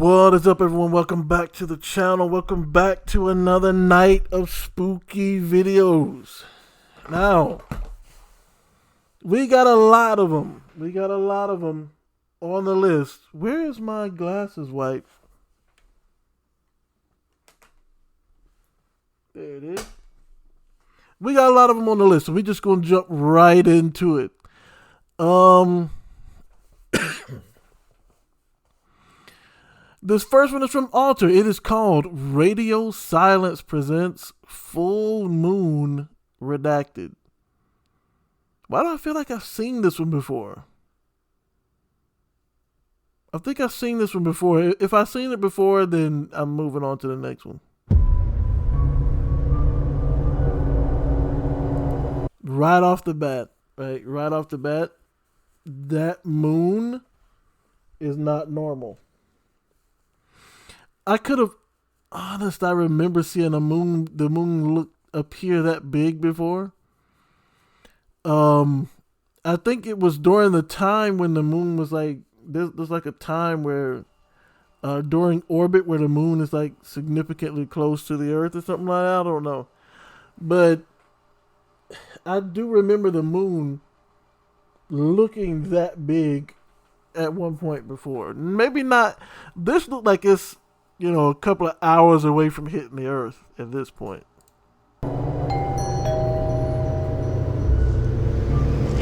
What is up, everyone? Welcome back to the channel. Welcome back to another night of spooky videos. Now, we got a lot of them. On the list. Where is my glasses wipe? There it is. We got a lot of them on the list, so we're just going to jump right into it. This first one is from Alter. It is called Radio Silence Presents Full Moon Redacted. Why do I feel like I've seen this one before? I think I've seen this one before. If I've seen it before, then I'm moving on to the next one. Right off the bat, that moon is not normal. I could have, I remember seeing the moon appear that big before. I think it was during the time when the moon was like, there's like a time where, during orbit where the moon is like significantly close to the earth or something like that. I don't know. But I do remember the moon looking that big at one point before. Maybe not, this looked like it's, a couple of hours away from hitting the earth at this point. There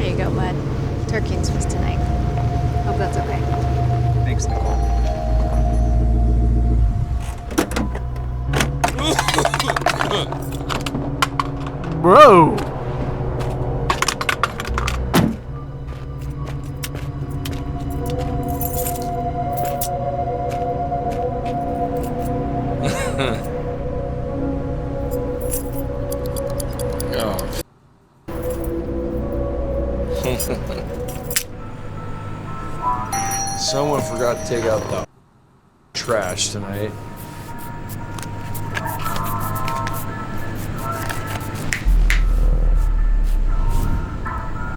you go, bud. Turkey and Swiss tonight. Hope that's okay. Thanks, Nicole. Bro! Someone forgot to take out the trash tonight.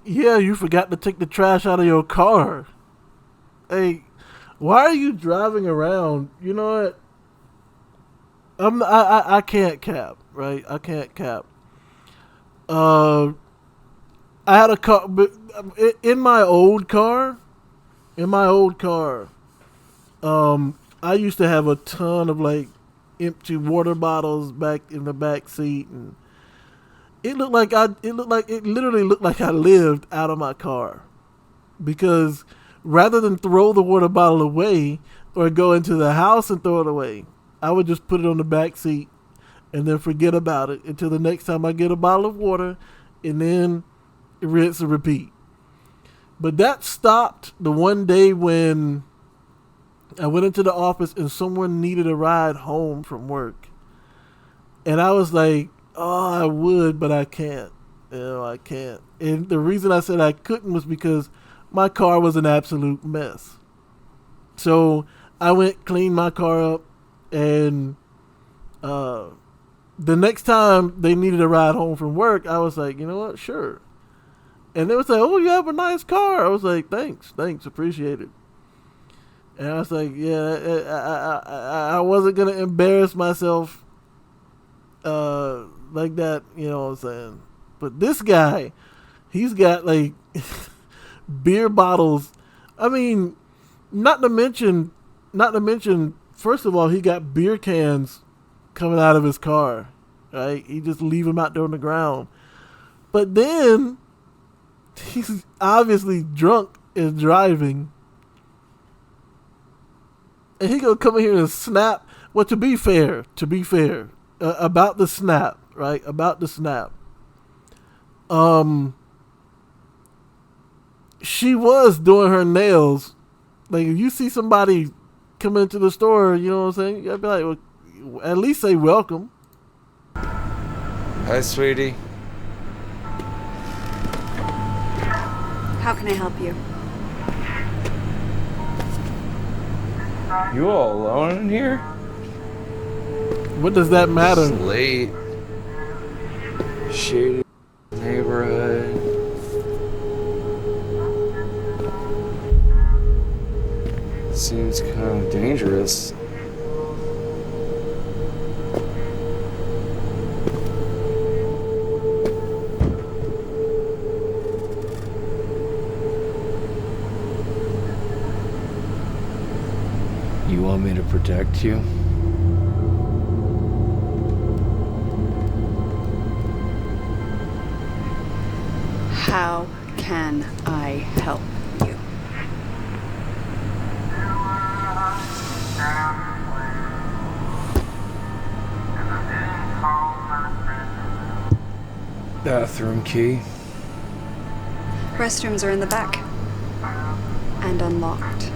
Yeah, you forgot to take the trash out of your car. Hey, why are you driving around? You know what? I can't cap, right? I can't cap. I had a car, but in my old car, I used to have a ton of like empty water bottles back in the back seat, and it literally looked like I lived out of my car, because rather than throw the water bottle away or go into the house and throw it away, I would just put it on the back seat and then forget about it until the next time I get a bottle of water, and then rinse and repeat. But that stopped the one day when I went into the office and someone needed a ride home from work. And I was like, oh, I would, but I can't. I can't. And the reason I said I couldn't was because my car was an absolute mess. So I went, cleaned my car up, and the next time they needed a ride home from work, I was like, you know what, sure. And they would say, oh, you have a nice car. I was like, thanks, appreciate it. And I was like, yeah, I wasn't going to embarrass myself like that, you know what I'm saying? But this guy, he's got like beer bottles. I mean, not to mention, first of all, he got beer cans coming out of his car, right? He just leave them out there on the ground. But then he's obviously drunk and driving, and he gonna come in here and snap. Well, to be fair, about the snap, right? About the snap. She was doing her nails. Like, if you see somebody come into the store, you know what I'm saying? You gotta be like, well, at least say welcome. Hi, sweetie. How can I help you? You all alone in here? What does that matter? It's late. Shady neighborhood. seems kind of dangerous. You want me to protect you? How can I help you? Bathroom key. Restrooms are in the back. And unlocked.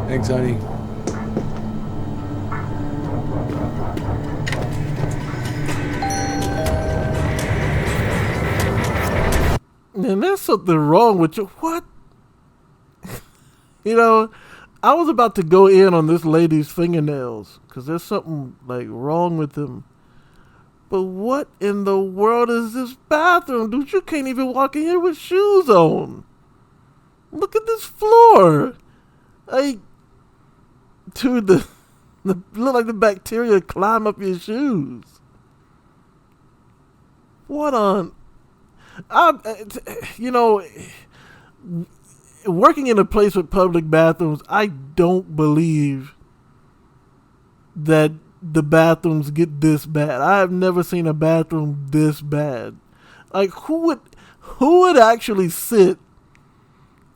Thanks, honey. Man, there's something wrong with you. What? You know, I was about to go in on this lady's fingernails because there's something like wrong with them. But what in the world is this bathroom, dude? You can't even walk in here with shoes on. Look at this floor. Like, dude, the look like the bacteria climb up your shoes. What on? You know, working in a place with public bathrooms, I don't believe that the bathrooms get this bad. I have never seen a bathroom this bad. Like, who would actually sit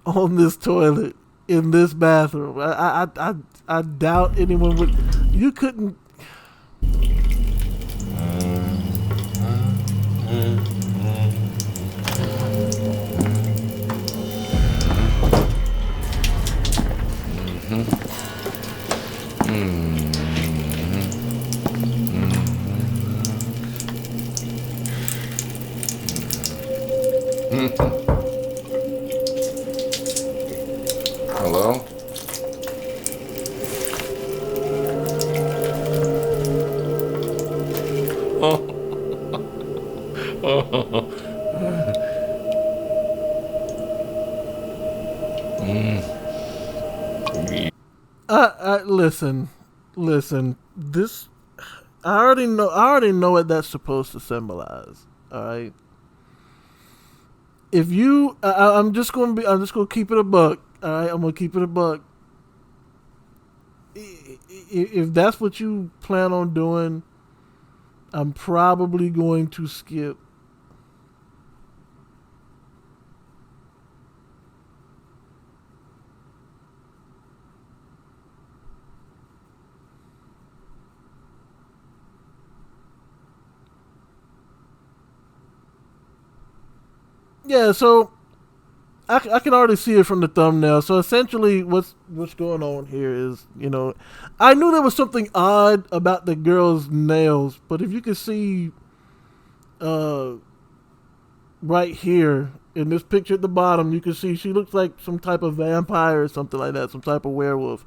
on this toilet in this bathroom? I doubt anyone would. You couldn't. Hello? Listen. This, I already know what that's supposed to symbolize. All right. If you, I'm just gonna keep it a buck. All right, I'm gonna keep it a buck. If that's what you plan on doing, I'm probably going to skip. Yeah, so I can already see it from the thumbnail. So essentially, what's going on here is, you know, I knew there was something odd about the girl's nails, but if you can see, right here in this picture at the bottom, you can see she looks like some type of vampire or something like that, some type of werewolf.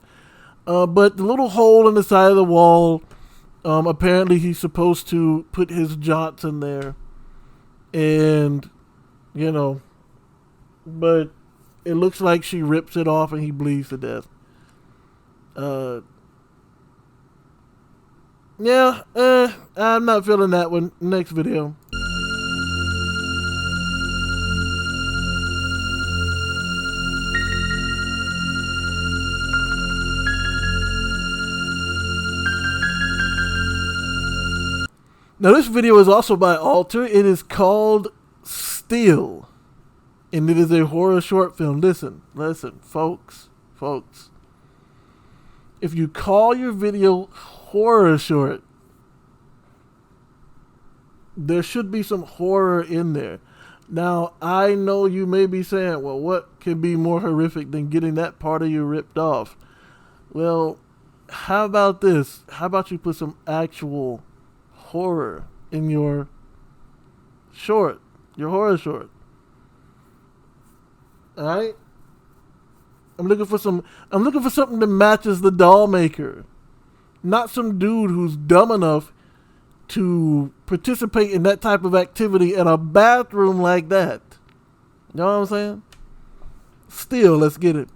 But the little hole in the side of the wall, apparently he's supposed to put his jots in there, and you know. But it looks like she rips it off and he bleeds to death. Yeah, I'm not feeling that one. Next video. Now this video is also by Alter. It is called Still. And it is a horror short film. Listen, folks. If you call your video horror short, there should be some horror in there. Now, I know you may be saying, well, what could be more horrific than getting that part of you ripped off? Well, how about this? How about you put some actual horror in your horror short? Alright? I'm looking for something that matches the doll maker. Not some dude who's dumb enough to participate in that type of activity in a bathroom like that. You know what I'm saying? Still, let's get it.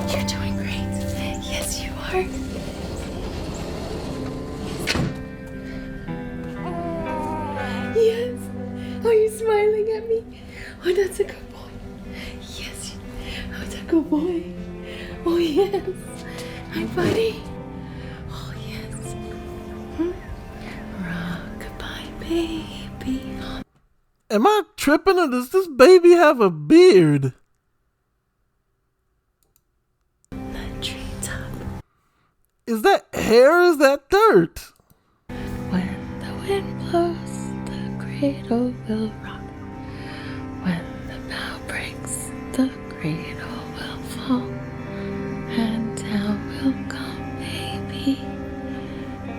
You're doing great. Yes, you are. Yes. Are you smiling at me? Oh, that's a good boy. Yes. Oh, that's a good boy. Oh, yes. Hi, buddy. Oh, yes. Rock-a-bye, baby. Am I tripping or does this baby have a beard? The treetop. Is that hair or is that dirt? When the wind blows, the cradle will rock. When the bow breaks, the cradle will fall. And down will come baby,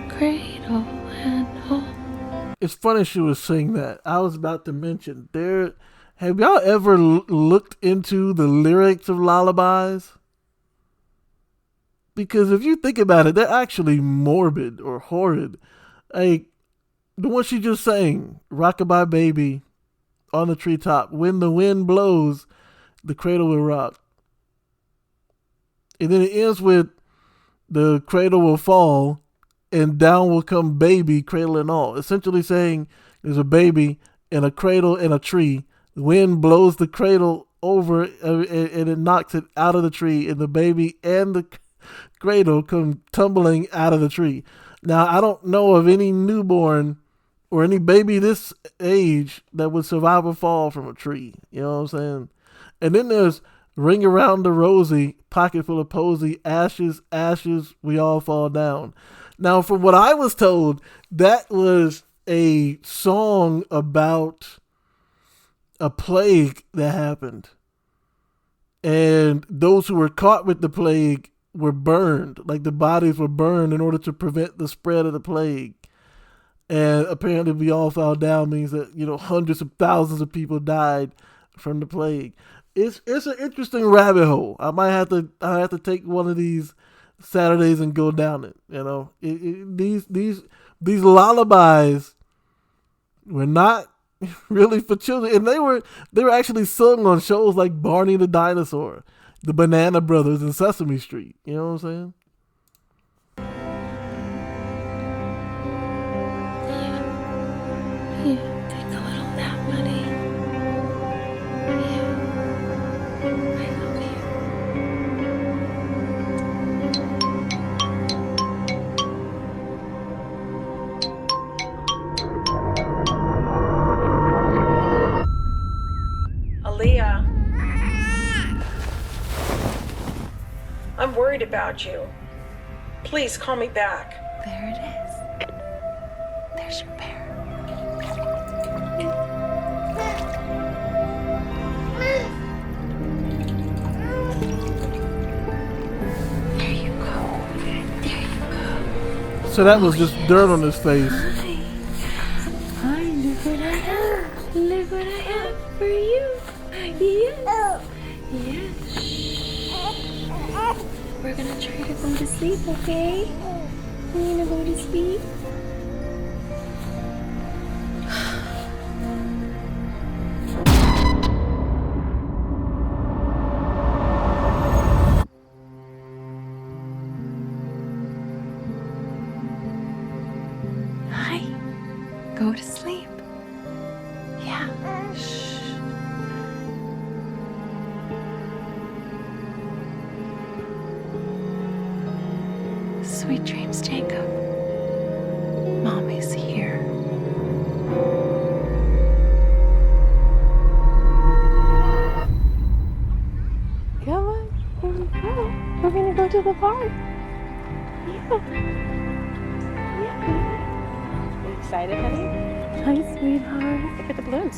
cradle and all. It's funny she was saying that. I was about to mention have y'all ever looked into the lyrics of lullabies? Because if you think about it, they're actually morbid or horrid. Like the one she just sang, "Rockabye Baby," on the treetop. When the wind blows, the cradle will rock. And then it ends with the cradle will fall and down will come baby, cradle and all. Essentially saying there's a baby in a cradle in a tree. The wind blows the cradle over and it knocks it out of the tree, and the baby and the cradle come tumbling out of the tree. Now, I don't know of any newborn or any baby this age that would survive a fall from a tree. You know what I'm saying? And then there's "Ring Around the Rosie," "Pocket Full of Posy," "Ashes, Ashes, We All Fall Down." Now, from what I was told, that was a song about a plague that happened. And those who were caught with the plague were burned. Like the bodies were burned in order to prevent the spread of the plague. And apparently "We All Fell Down" means that, hundreds of thousands of people died from the plague. It's an interesting rabbit hole. I have to take one of these Saturdays and go down it. These lullabies were not really for children, and they were actually sung on shows like Barney the Dinosaur, the Banana Brothers, and Sesame Street. You know what I'm saying? Yeah, take a little nap, buddy. Yeah, I love you. Aaliyah, I'm worried about you. Please call me back. There it is. There's your bear. There you go. There you go. So that was just dirt on his face. Hi, look what I have. Look what I have for you. Yes. Yes. We're gonna try to go to sleep, okay? We're gonna go to sleep. Hi. Go to sleep. Yeah. Shh. Sweet dreams, Jacob. Mommy's here. Come on, here we go. We're gonna go to the park. Yeah. Yeah. You excited, honey? Hi, sweetheart. Look at the balloons.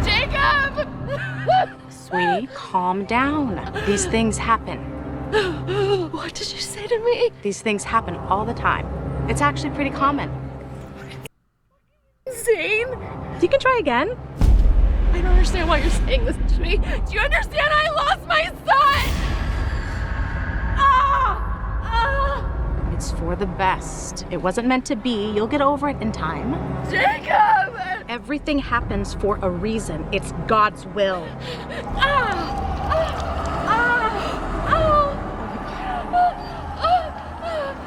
Sweetie, calm down. These things happen. What did you say to me? These things happen all the time. It's actually pretty common. Insane? You can try again. I don't understand why you're saying this to me. Do you understand? I lost my son! It's for the best. It wasn't meant to be. You'll get over it in time. Jacob! Everything happens for a reason. It's God's will.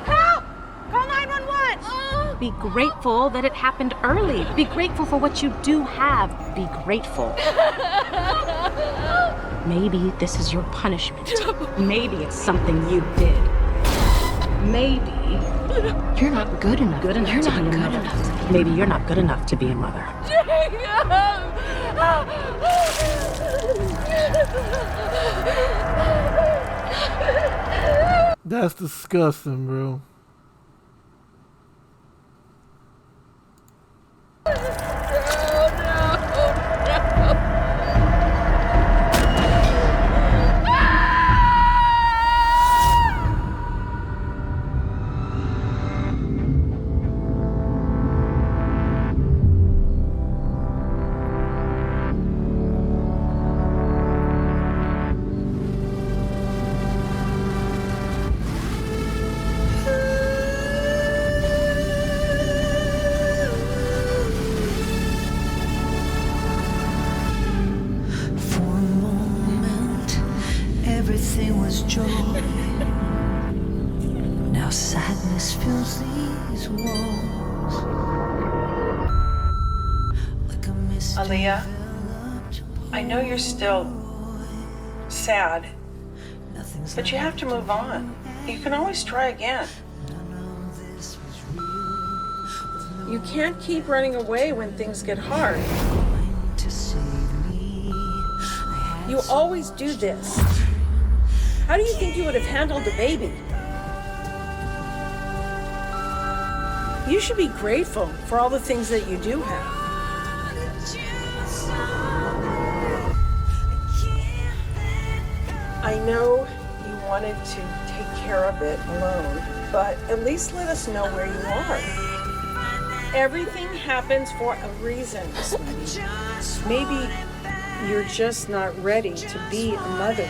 Help! Call 911! Be grateful that it happened early. Be grateful for what you do have. Be grateful. Maybe this is your punishment. Maybe it's something you did. Maybe you're not good enough. You're not good enough. Maybe you're not good enough to be a mother. That's disgusting, bro. Everything was joy. Now sadness fills these walls. Like a mist. Aaliyah, I know you're still sad, but you have to move on. You can always try again. You can't keep running away when things get hard. You always do this. How do you think you would have handled the baby? You should be grateful for all the things that you do have. I know you wanted to take care of it alone, but at least let us know where you are. Everything happens for a reason, sweetie. Maybe you're just not ready to be a mother.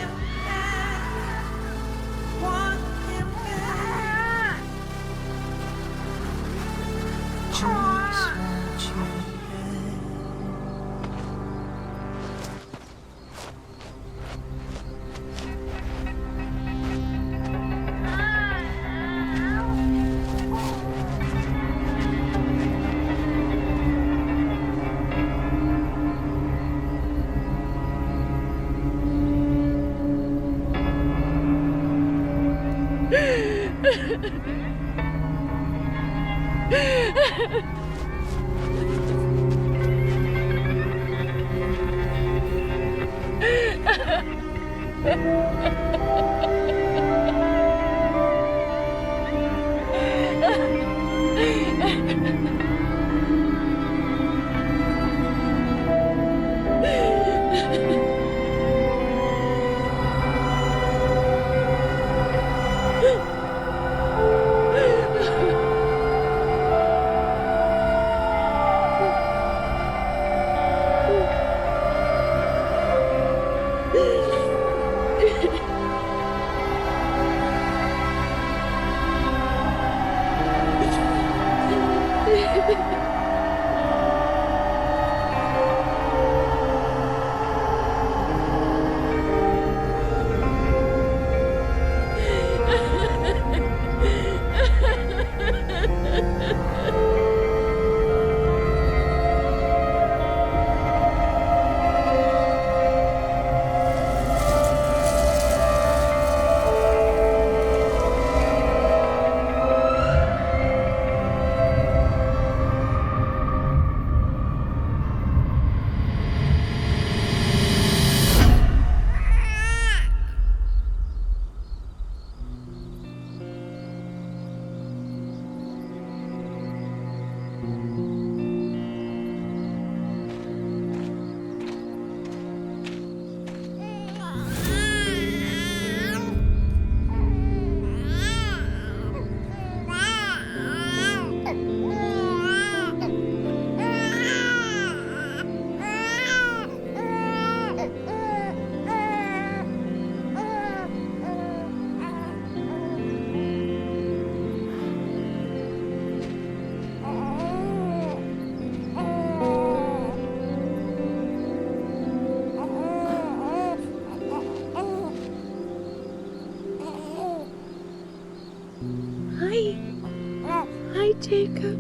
Jacob.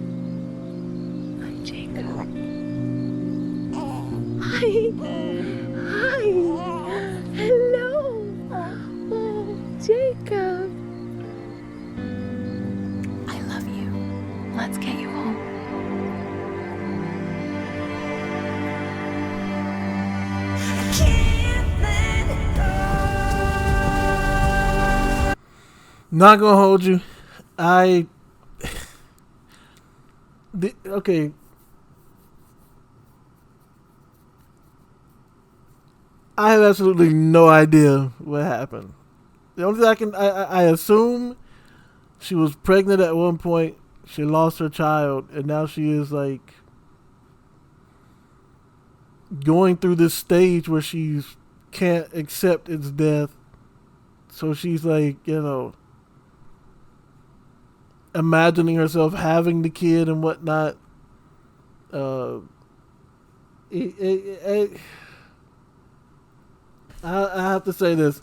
Hi, Jacob. Hi. Hi. Hello. Oh, Jacob. I love you. Let's get you home. Not gonna hold you. Okay. I have absolutely no idea what happened. The only thing I assume she was pregnant at one point. She lost her child, and now she is like going through this stage where she can't accept its death. So she's like, imagining herself having the kid and whatnot. I have to say this.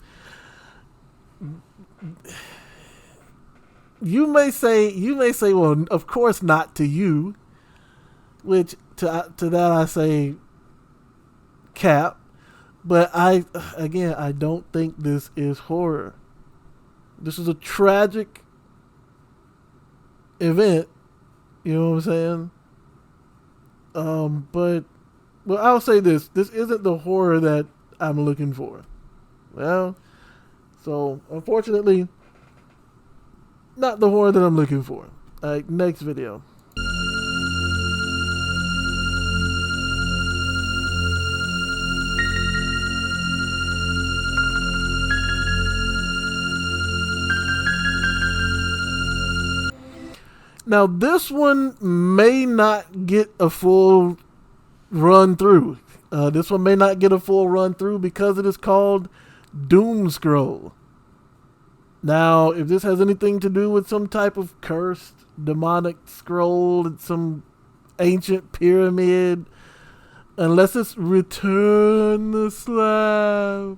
You may say, well, of course not to you. Which to that I say, cap. But I don't think this is horror. This is a tragic event. You know what I'm saying? But I'll say this. This isn't the horror that I'm looking for. Well, so unfortunately, not the horror that I'm looking for. Alright, next video. Now, this one may not get a full run through. This one may not get a full run through because it is called Doom Scroll. Now, if this has anything to do with some type of cursed demonic scroll at some ancient pyramid, unless it's Return the Slab,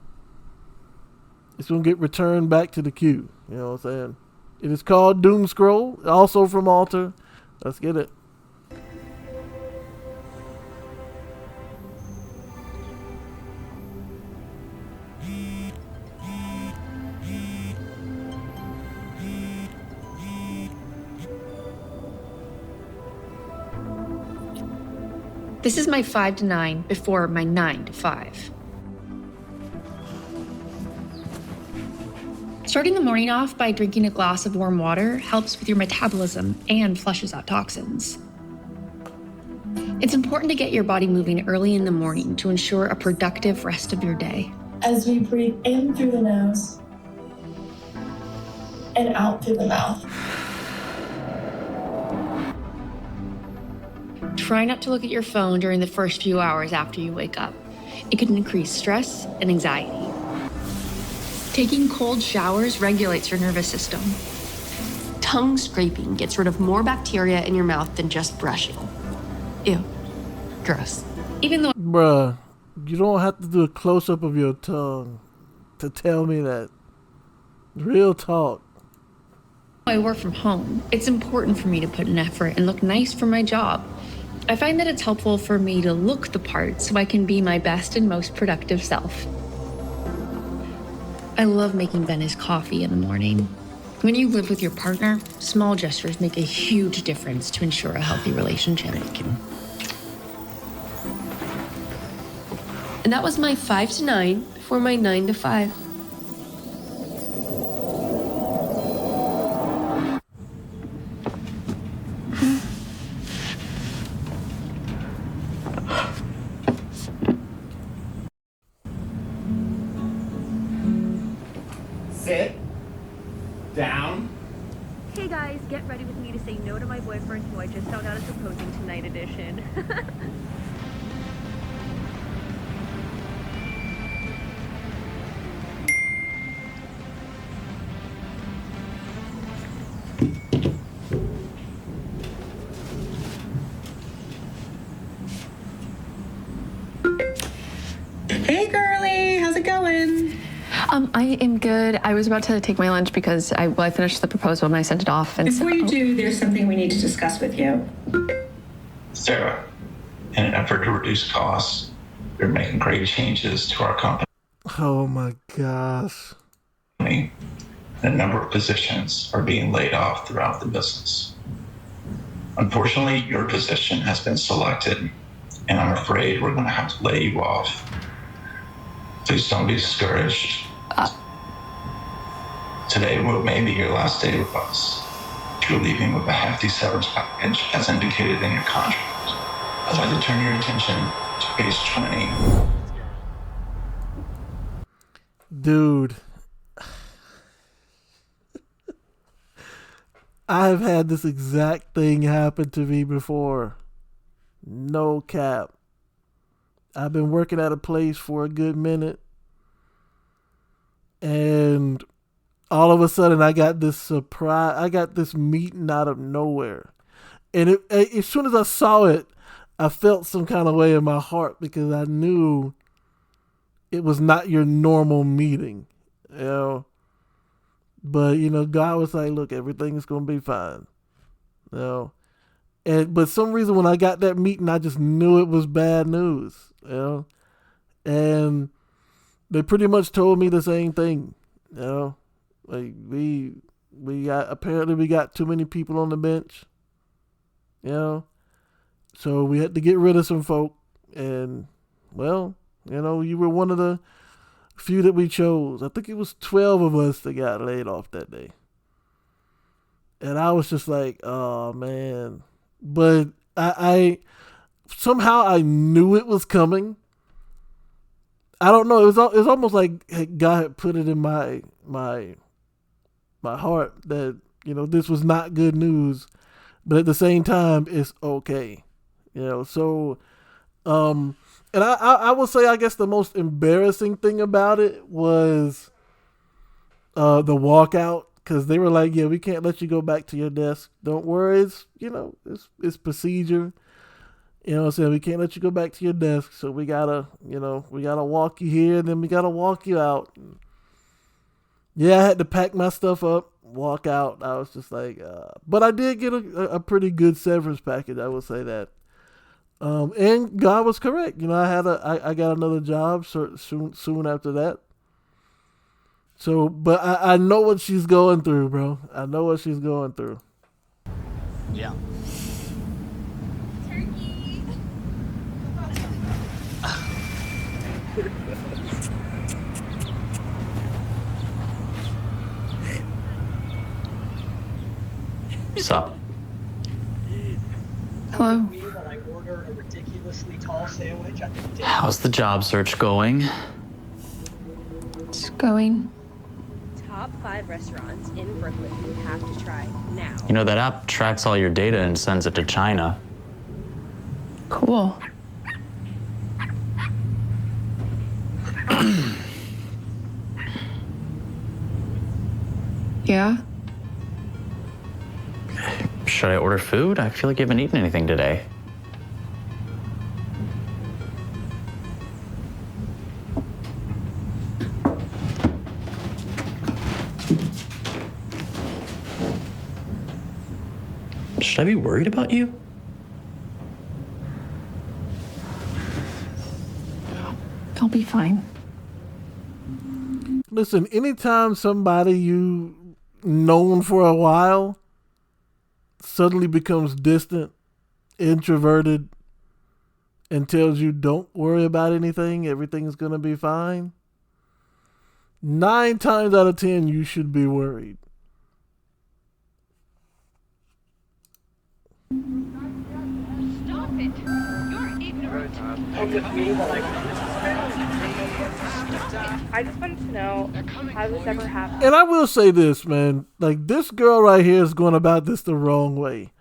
it's going to get returned back to the queue. You know what I'm saying? It is called Doom Scroll, also from Alter. Let's get it. This is my 5 to 9 before my 9 to 5. Starting the morning off by drinking a glass of warm water helps with your metabolism and flushes out toxins. It's important to get your body moving early in the morning to ensure a productive rest of your day. As we breathe in through the nose and out through the mouth. Try not to look at your phone during the first few hours after you wake up. It can increase stress and anxiety. Taking cold showers regulates your nervous system. Tongue scraping gets rid of more bacteria in your mouth than just brushing. Ew. Gross. Even though... Bruh, you don't have to do a close-up of your tongue to tell me that. Real talk. I work from home, it's important for me to put in effort and look nice for my job. I find that it's helpful for me to look the part so I can be my best and most productive self. I love making Ben his coffee in the morning. When you live with your partner, small gestures make a huge difference to ensure a healthy relationship. And that was my 5 to 9 before my 9 to 5. Sit down. Hey guys, get ready with me to say no to my boyfriend who I just found out is proposing tonight edition. Hey girly, how's it going? I am good. I was about to take my lunch because I finished the proposal and I sent it off. And Before you do, there's something we need to discuss with you. Sarah, in an effort to reduce costs, we're making great changes to our company. Oh my gosh. A number of positions are being laid off throughout the business. Unfortunately, your position has been selected, and I'm afraid we're going to have to lay you off. Please don't be discouraged. Today may be your last day with us. You're leaving with a hefty severance package as indicated in your contract. I'd like to turn your attention to page 20. Dude. I've had this exact thing happen to me before. No cap. I've been working at a place for a good minute. And all of a sudden I got this surprise. I got this meeting out of nowhere. And as soon as I saw it, I felt some kind of way in my heart because I knew it was not your normal meeting. You know? But, God was like, look, everything's going to be fine. You know? But some reason when I got that meeting, I just knew it was bad news. You know? And they pretty much told me the same thing. You know? Like, we got too many people on the bench. You know? So we had to get rid of some folk. And, well, you were one of the few that we chose. I think it was 12 of us that got laid off that day. And I was just like, oh man. But I somehow I knew it was coming. I don't know. It was almost like God had put it in my heart that, this was not good news. But at the same time, it's okay. So and I will say, I guess the most embarrassing thing about it was the walkout, because they were like, yeah, we can't let you go back to your desk. Don't worry, it's procedure. You know what I'm saying? We can't let you go back to your desk, so we gotta walk you here, and then we gotta walk you out. Yeah, I had to pack my stuff up, walk out. I was just like, but I did get a pretty good severance package, I will say that. And God was correct. I got another job soon after that. So, but I know what she's going through, bro. I know what she's going through. Yeah. Turkey. Sup? Hello. How's the job search going? It's going. Top 5 restaurants in Brooklyn you have to try now. You know, that app tracks all your data and sends it to China. Cool. Yeah? Should I order food? I feel like you haven't eaten anything today. Should I be worried about you? I'll be fine. Listen, anytime somebody you known for a while suddenly becomes distant, introverted, and tells you don't worry about anything, everything's going to be fine, 9 times out of 10 you should be worried. Stop it. You're ignorant. I just wanted to know how this ever happened. And I will say this, man. Like, this girl right here is going about this the wrong way.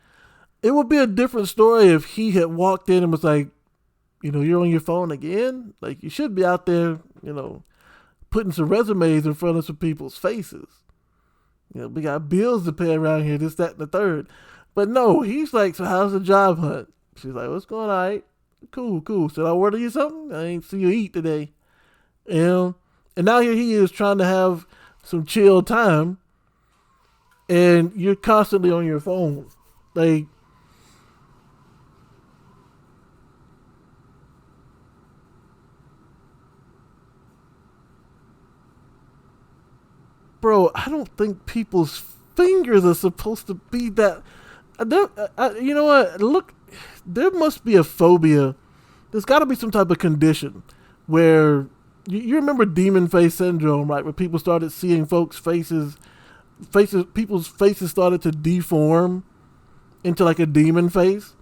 It would be a different story if he had walked in and was like, you're on your phone again? Like, you should be out there, putting some resumes in front of some people's faces. We got bills to pay around here, this, that, and the third. But no, he's like, so how's the job hunt? She's like, what's going on? All right. Cool. Should I order you something? I ain't see you eat today. And now here he is trying to have some chill time, and you're constantly on your phone. Like, bro, I don't think people's fingers are supposed to be that. You know what? Look, there must be a phobia. There's got to be some type of condition where you remember demon face syndrome, right? Where people started seeing folks' people's faces started to deform into like a demon face.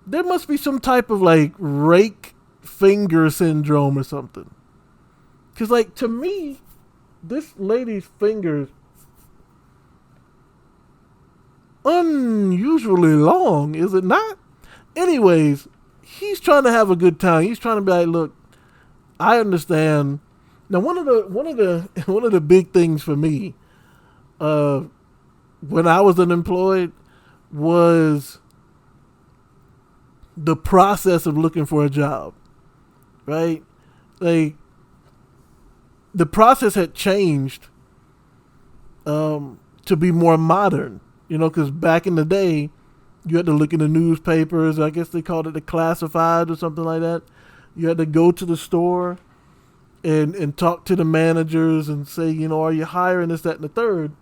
There must be some type of like rake finger syndrome or something. Because, like, to me, this lady's fingers unusually long, is it not? Anyways, he's trying to have a good time. He's trying to be like, look, I understand. Now, one of the big things for me, when I was unemployed, was the process of looking for a job, right? Like, the process had changed to be more modern, you know, because back in the day, you had to look in the newspapers. I guess they called it the classified or something like that. You had to go to the store and talk to the managers and say, you know, are you hiring this, that, and the third?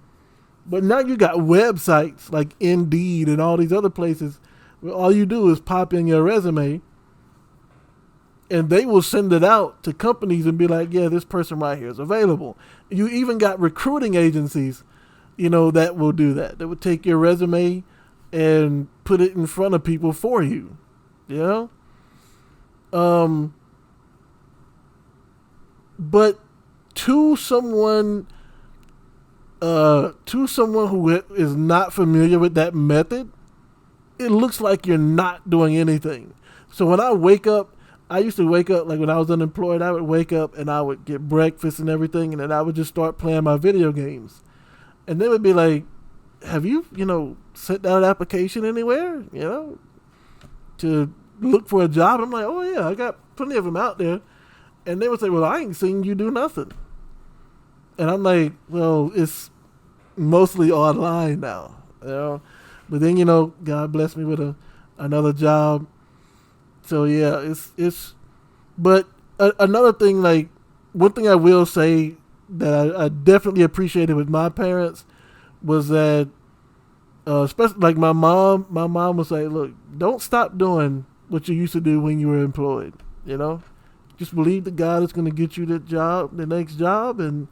But now you got websites like Indeed and all these other places where all you do is pop in your resume and they will send it out to companies and be like, yeah, this person right here is available. You even got recruiting agencies, you know, that will do that. They would take your resume and put it in front of people for you, you know? But to someone who is not familiar with that method, it looks like you're not doing anything. So when I wake up, I used to wake up, like when I was unemployed, I would wake up and I would get breakfast and everything, and then I would just start playing my video games. And they would be like, have you, you know, sent out an application anywhere, you know, to look for a job? I'm like, oh yeah, I got plenty of them out there. And they would say, well, I ain't seen you do nothing. And I'm like, well, it's mostly online now, you know. But then, you know, God blessed me with another job. So yeah, it's. But another thing, like, one thing I will say that I definitely appreciated with my parents was that, especially like my mom was like, look, don't stop doing what you used to do when you were employed. You know, just believe that God is going to get you the next job, and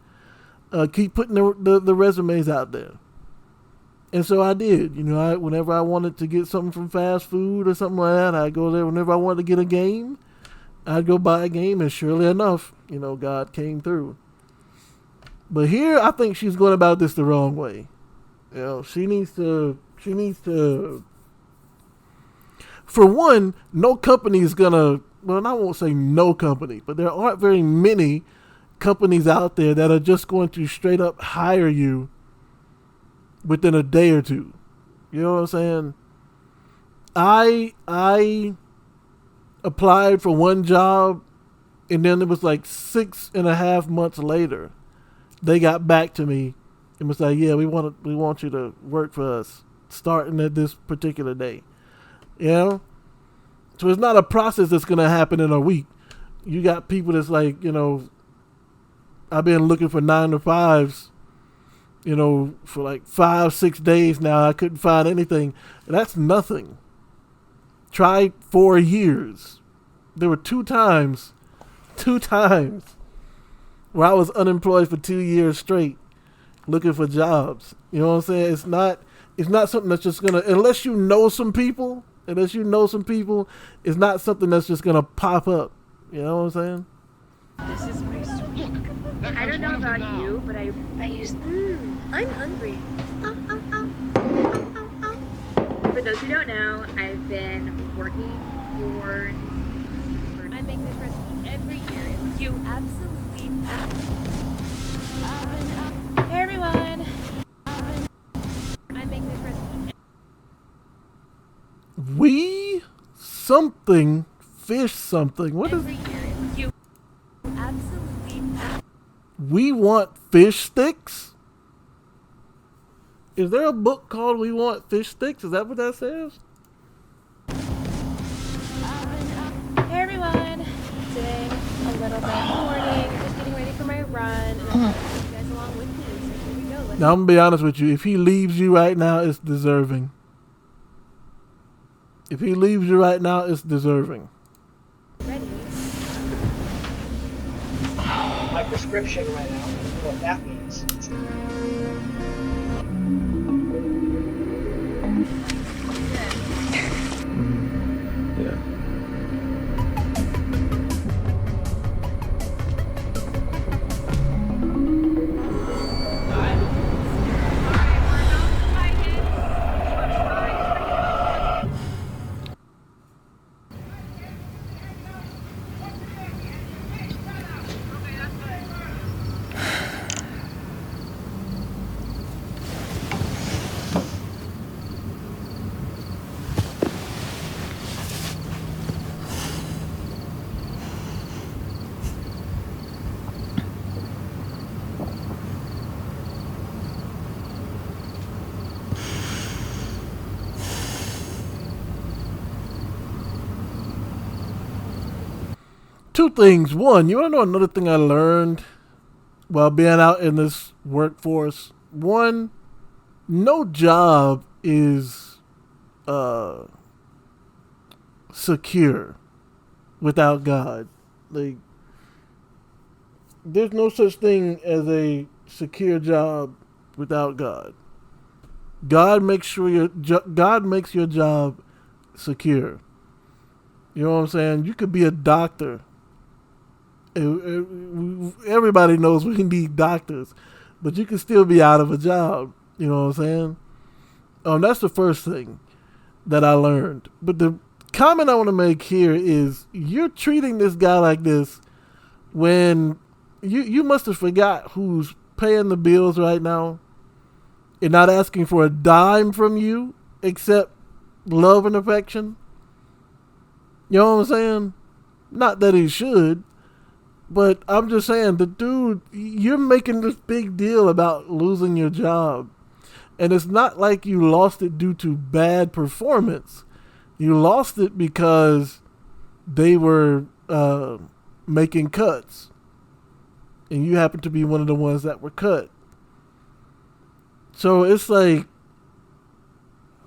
keep putting the resumes out there. And so I did. You know, whenever I wanted to get something from fast food or something like that, I'd go there. Whenever I wanted to get a game, I'd go buy a game, and surely enough, you know, God came through. But here, I think she's going about this the wrong way. You know, she needs to, for one, no company is gonna, well, I won't say no company, but there aren't very many companies out there that are just going to straight up hire you within a day or two. You know what I'm saying? I applied for one job, and then it was like 6.5 months later, they got back to me and was like, yeah, we want you to work for us starting at this particular day. You know? So it's not a process that's going to happen in a week. You got people that's like, you know, I've been looking for 9 to 5s, you know, for like 5-6 days now. I couldn't find anything. That's nothing. Tried 4 years. There were two times where I was unemployed for 2 years straight looking for jobs. You know what I'm saying? It's not something that's just gonna, unless you know some people, it's not something that's just gonna pop up. You know what I'm saying? This is my sweet. I don't know about you, but I'm hungry. For those who don't know, I've been working for. I make this recipe every year. You absolutely. Hey everyone. I make this recipe. We something fish something. What is? Every year. You absolutely. We Want Fish Sticks? Is there a book called We Want Fish Sticks? Is that what that says? Hey everyone! Today, a little bit morning. Just getting ready for my run. And I'm going to take you guys along with me. So here we go. Now, I'm going to be honest with you. If he leaves you right now, it's deserving. If he leaves you right now, it's deserving. Ready? My prescription right now. What that means. Yeah. Two things. One, you want to know another thing I learned while being out in this workforce? One, no job is secure without God. Like, there's no such thing as a secure job without God. God makes sure God makes your job secure. You know what I'm saying? You could be a doctor. Everybody knows we need doctors, but you can still be out of a job. You know what I'm saying? That's the first thing that I learned. But the comment I want to make here is you're treating this guy like this when you must have forgot who's paying the bills right now and not asking for a dime from you except love and affection. You know what I'm saying? Not that he should. But I'm just saying, the dude, you're making this big deal about losing your job. And it's not like you lost it due to bad performance. You lost it because they were making cuts. And you happen to be one of the ones that were cut. So it's like,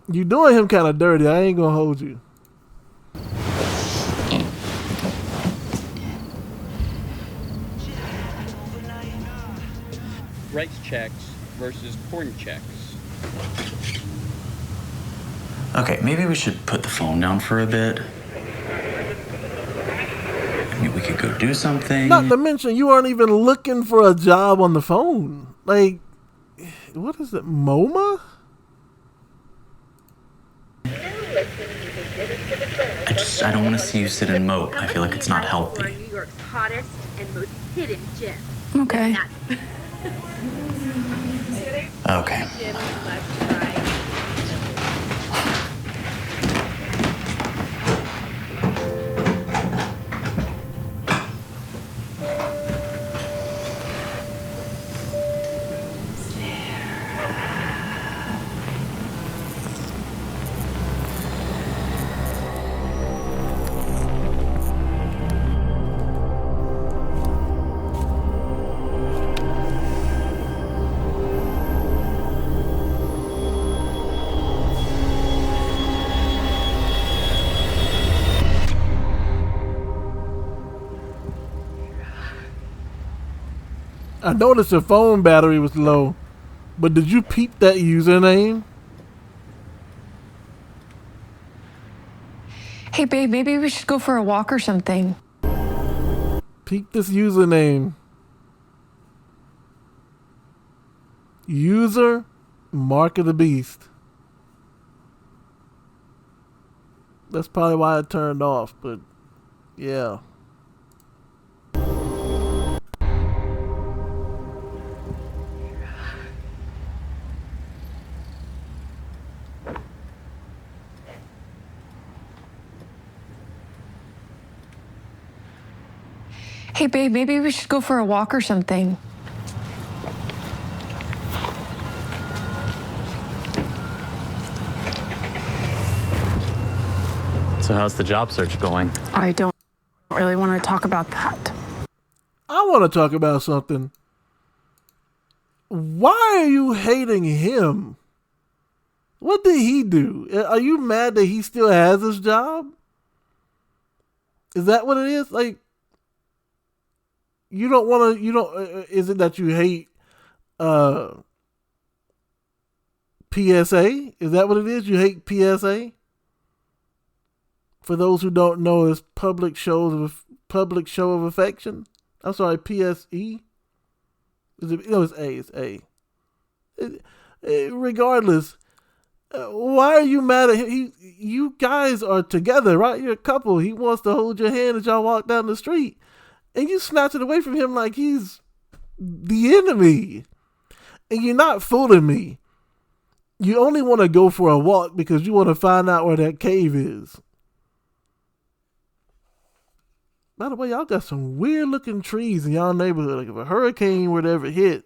you're doing him kind of dirty. I ain't going to hold you. Rights checks versus porn checks. Okay, maybe we should put the phone down for a bit. I mean, we could go do something. Not to mention, you aren't even looking for a job on the phone. Like, what is it, MoMA? I don't want to see you sit and mope. I feel like it's not healthy. New York's hottest and most hidden gym. Okay. Okay. Gym left, right. I noticed your phone battery was low, but did you peep that username? Hey, babe, maybe we should go for a walk or something. Peep this username. User Mark of the Beast. That's probably why it turned off, but yeah. Hey, babe, maybe we should go for a walk or something. So how's the job search going? I don't really want to talk about that. I want to talk about something. Why are you hating him? What did he do? Are you mad that he still has his job? Is that what it is? Like, you don't want to, is it that you hate PSA? Is that what it is? You hate PSA? For those who don't know, it's public show of affection. I'm sorry, PSE. Is it? No, it's A. It's A. Regardless, why are you mad at him? You guys are together, right? You're a couple. He wants to hold your hand as y'all walk down the street, and you snatch it away from him like he's the enemy. And you're not fooling me. You only want to go for a walk because you want to find out where that cave is. By the way, y'all got some weird looking trees in y'all neighborhood. Like if a hurricane were to ever hit.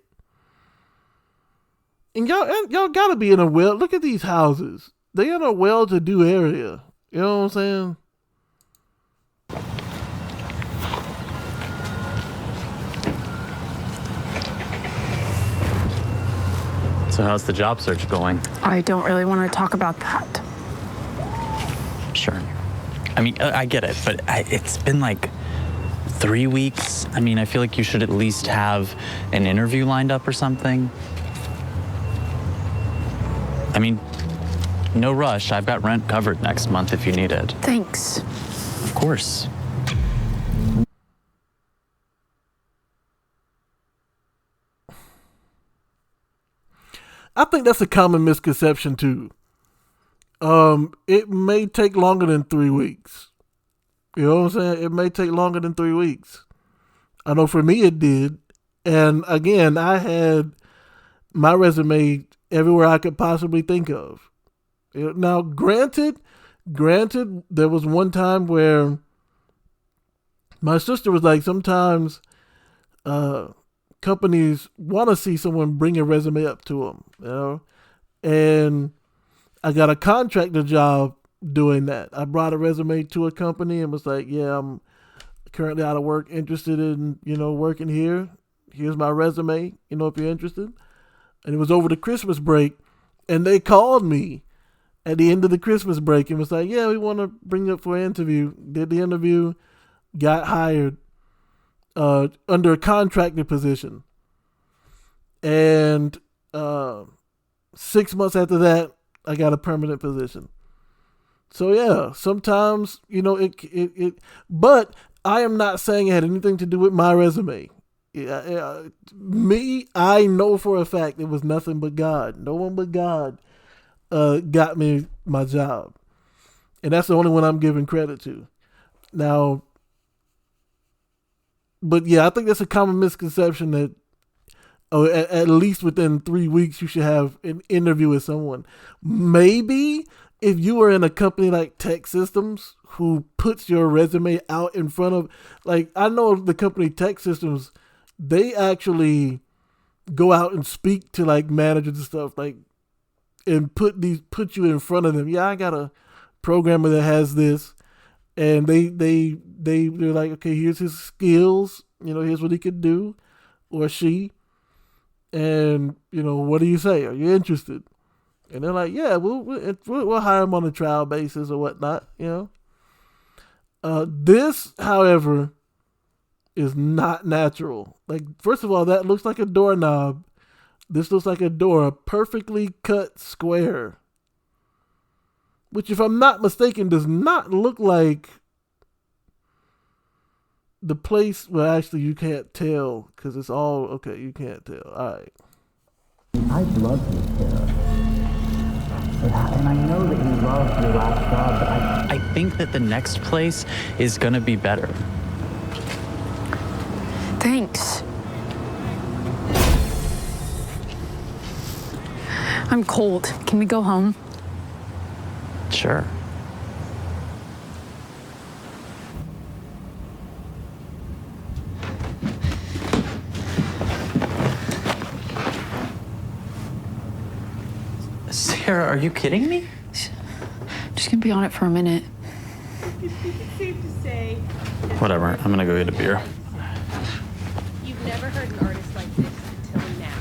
And y'all gotta be in a well. Look at these houses. They in a well-to-do area. You know what I'm saying? So how's the job search going? I don't really want to talk about that. Sure. I mean, I get it, but it's been like 3 weeks. I mean, I feel like you should at least have an interview lined up or something. I mean, no rush. I've got rent covered next month if you need it. Thanks. Of course. I think that's a common misconception too. It may take longer than 3 weeks. You know what I'm saying? It may take longer than 3 weeks. I know for me it did. And again, I had my resume everywhere I could possibly think of. Now, granted, there was one time where my sister was like, sometimes companies want to see someone bring a resume up to them, you know? And I got a contractor job doing that. I brought a resume to a company and was like, yeah, I'm currently out of work, interested in, working here. Here's my resume, if you're interested. And it was over the Christmas break, and they called me at the end of the Christmas break and was like, yeah, we want to bring you up for an interview. Did the interview, got hired under a contractor position. And 6 months after that, I got a permanent position. So yeah, sometimes, but I am not saying it had anything to do with my resume. I know for a fact it was nothing but God. No one but God got me my job. And that's the only one I'm giving credit to. Now, but yeah, I think that's a common misconception that at least within 3 weeks you should have an interview with someone. Maybe if you are in a company like Tech Systems who puts your resume out in front of, like, I know the company Tech Systems, they actually go out and speak to like managers and stuff, like, and put you in front of them. Yeah, I got a programmer that has this, and they're like, okay, here's his skills, here's what he could do, or she, and what do you say? Are you interested? And they're like, yeah, we'll hire him on a trial basis or whatnot, This, however, is not natural. Like, first of all, that looks like a doorknob. This looks like a door, a perfectly cut square. Which, if I'm not mistaken, does not look like the place. Well, actually, you can't tell because it's all, okay, you can't tell. All right. I've loved you, Sarah. And I know that you loved your last job, but I think that the next place is going to be better. Thanks. I'm cold. Can we go home? Sure. Sarah, are you kidding me? Just gonna be on it for a minute. think it's safe to say Whatever, I'm gonna go get a beer. you've never heard an artist like this until now.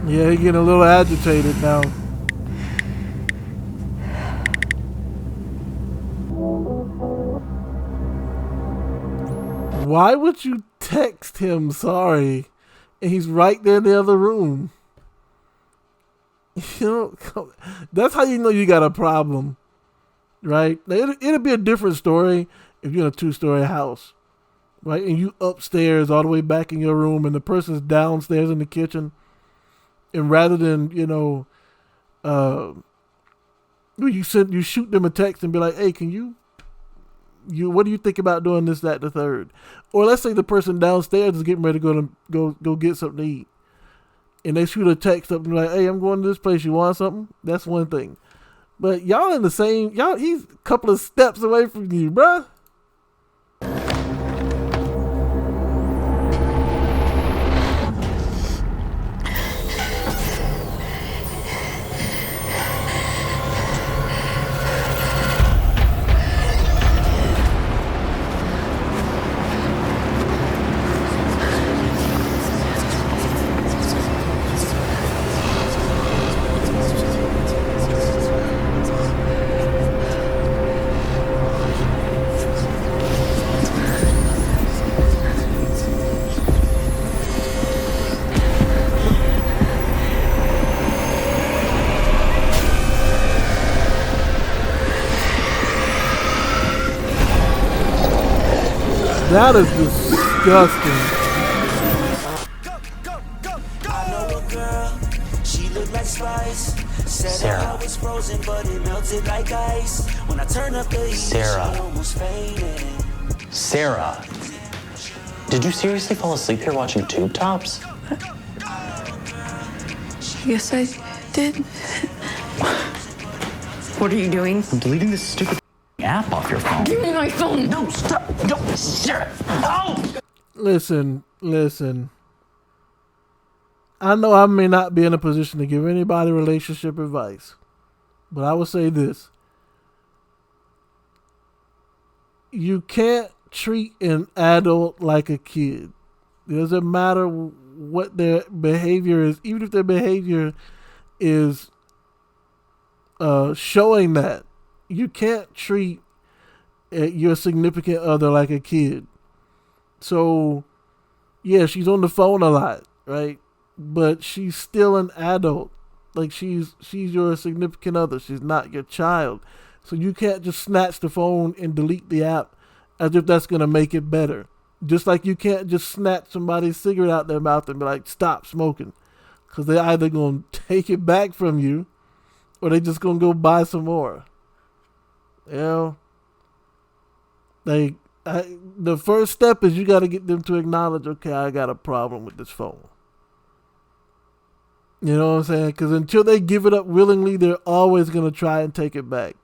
Yeah, he's getting a little agitated now. Why would you text him sorry and he's right there in the other room? You know, that's how you know you got a problem, right? It'll be a different story if you're in a 2-story house, right? And you upstairs all the way back in your room and the person's downstairs in the kitchen. And rather than, you know, you shoot them a text and be like, hey, can you what do you think about doing this, that, the third? Or let's say the person downstairs is getting ready to go get something to eat. And they shoot a text up and be like, hey, I'm going to this place. You want something? That's one thing. But y'all in the same, he's a couple of steps away from you, bruh. That is disgusting. Sarah. Sarah. Did you seriously fall asleep here watching Tube Tops? Yes, I did. What are you doing? I'm deleting this stupid app off your phone. Give me my phone. No, stop. No, Sarah. No. Listen. I know I may not be in a position to give anybody relationship advice, but I will say this. You can't treat an adult like a kid. It doesn't matter what their behavior is, even if their behavior is showing that. You can't treat your significant other like a kid. So, yeah, she's on the phone a lot, right? But she's still an adult. Like, she's your significant other. She's not your child. So you can't just snatch the phone and delete the app as if that's going to make it better. Just like you can't just snatch somebody's cigarette out their mouth and be like, stop smoking. Because they're either going to take it back from you or they're just going to go buy some more. You know? Like, the first step is you got to get them to acknowledge, okay, I got a problem with this phone. You know what I'm saying? Because until they give it up willingly, they're always going to try and take it back.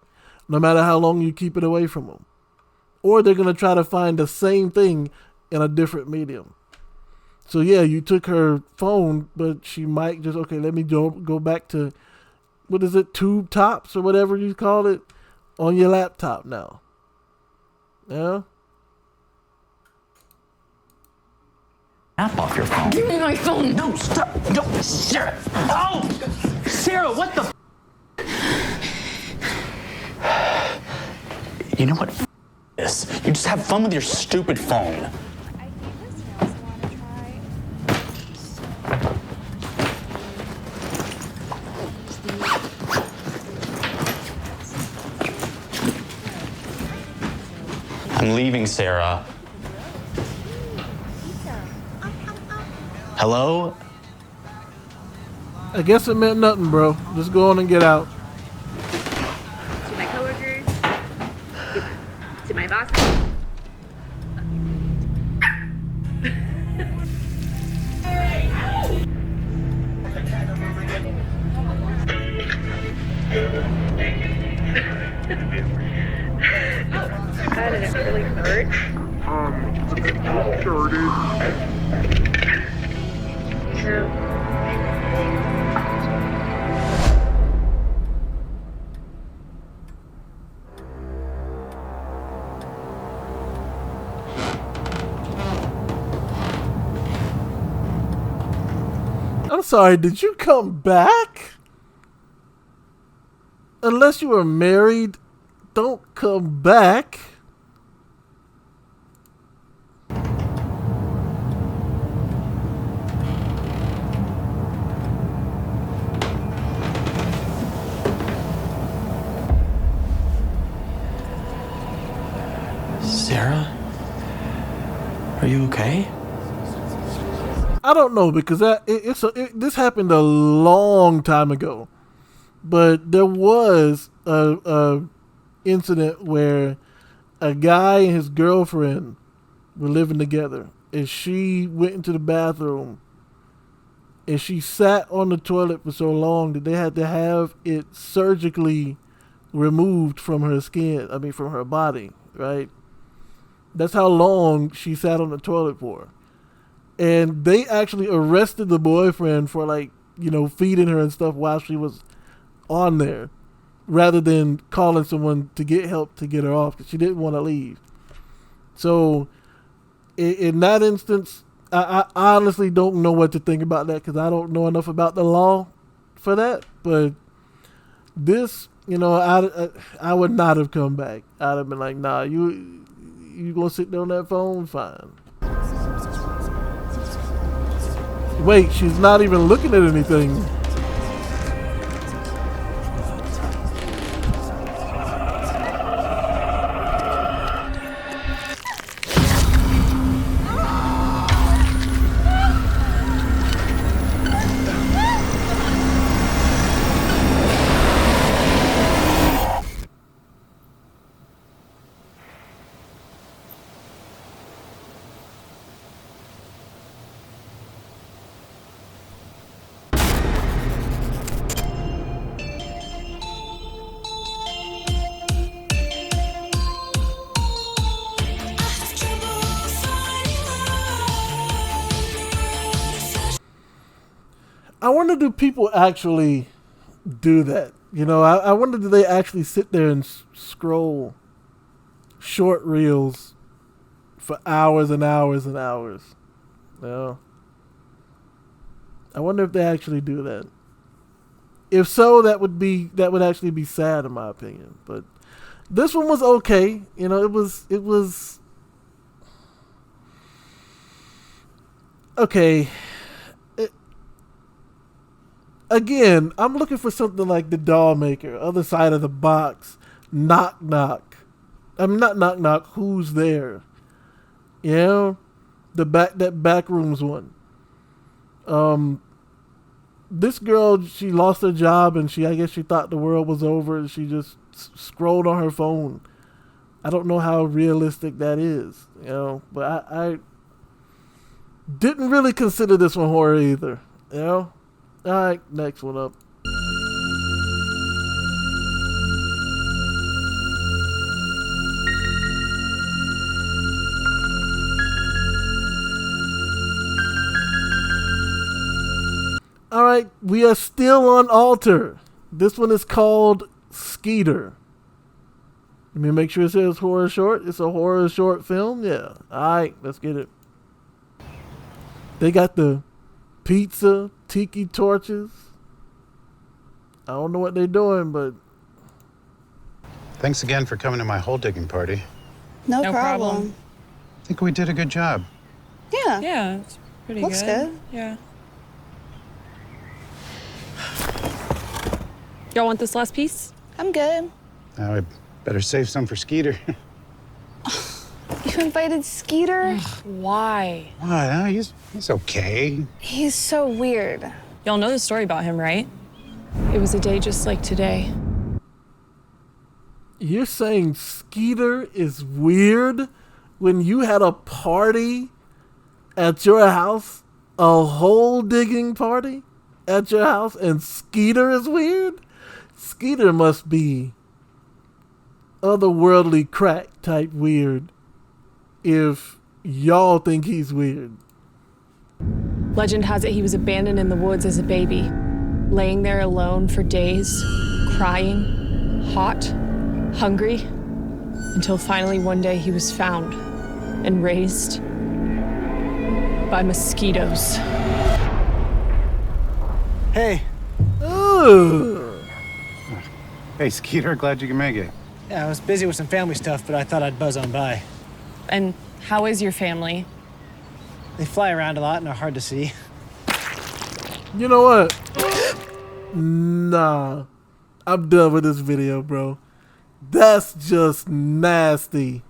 No matter how long you keep it away from them. Or they're going to try to find the same thing in a different medium. So yeah, you took her phone, but she might just, okay, let me go back to, what is it, Tube Tops or whatever you call it, on your laptop now. Yeah? App off your phone. Give me my phone. No, stop. No, Sarah. No! Sarah, what the You know what? This. You just have fun with your stupid phone. I'm leaving, Sarah. Hello? I guess it meant nothing, bro. Just go on and get out. To my coworkers, to my boss. God, did it really hurt? Sure it is. No. sorry, did you come back? Unless you were married, don't come back. Sarah? Are you okay? I don't know because this happened a long time ago, but there was a incident where a guy and his girlfriend were living together, and she went into the bathroom, and she sat on the toilet for so long that they had to have it surgically removed from her skin. I mean, from her body, right? That's how long she sat on the toilet for. And they actually arrested the boyfriend for, like, you know, feeding her and stuff while she was on there, rather than calling someone to get help to get her off because she didn't want to leave. So in that instance, I honestly don't know what to think about that because I don't know enough about the law for that. But this, you know, I would not have come back. I'd have been like, nah, you gonna sit there on that phone? Fine. Wait, she's not even looking at anything. I wonder, do people actually do that? You know, I wonder, do they actually sit there and scroll short reels for hours and hours and hours? You know? I wonder if they actually do that. If so, that would actually be sad in my opinion. But this one was okay. You know, it was okay. Again, I'm looking for something like The Doll Maker, Other Side of the Box, Knock Knock. I mean, not Knock Knock, Who's There? You know, that Backrooms one. This girl, she lost her job and I guess she thought the world was over and she just scrolled on her phone. I don't know how realistic that is, you know, but I didn't really consider this one horror either, you know. All right, next one up. All right, we are still on Alter. This one is called Skeeter. Let me make sure it says horror short. It's a horror short film. Yeah. All right, let's get it. They got the pizza, tiki torches. I don't know what they're doing, but... Thanks again for coming to my hole digging party. No problem. I think we did a good job. Yeah. Yeah, it's pretty Looks good. Yeah. Y'all want this last piece? I'm good. Now I better save some for Skeeter. You invited Skeeter? Why? Why? No, he's okay. He's so weird. Y'all know the story about him, right? It was a day just like today. You're saying Skeeter is weird when you had a party at your house? A hole digging party at your house and Skeeter is weird? Skeeter must be otherworldly crack type weird if y'all think he's weird. Legend has it he was abandoned in the woods as a baby, laying there alone for days, crying, hot, hungry, until finally one day he was found and raised by mosquitoes. Hey. Ugh. Hey, Skeeter, glad you can make it. Yeah, I was busy with some family stuff, but I thought I'd buzz on by. And how is your family? They fly around a lot and are hard to see. You know what? Nah. I'm done with this video, bro. That's just nasty.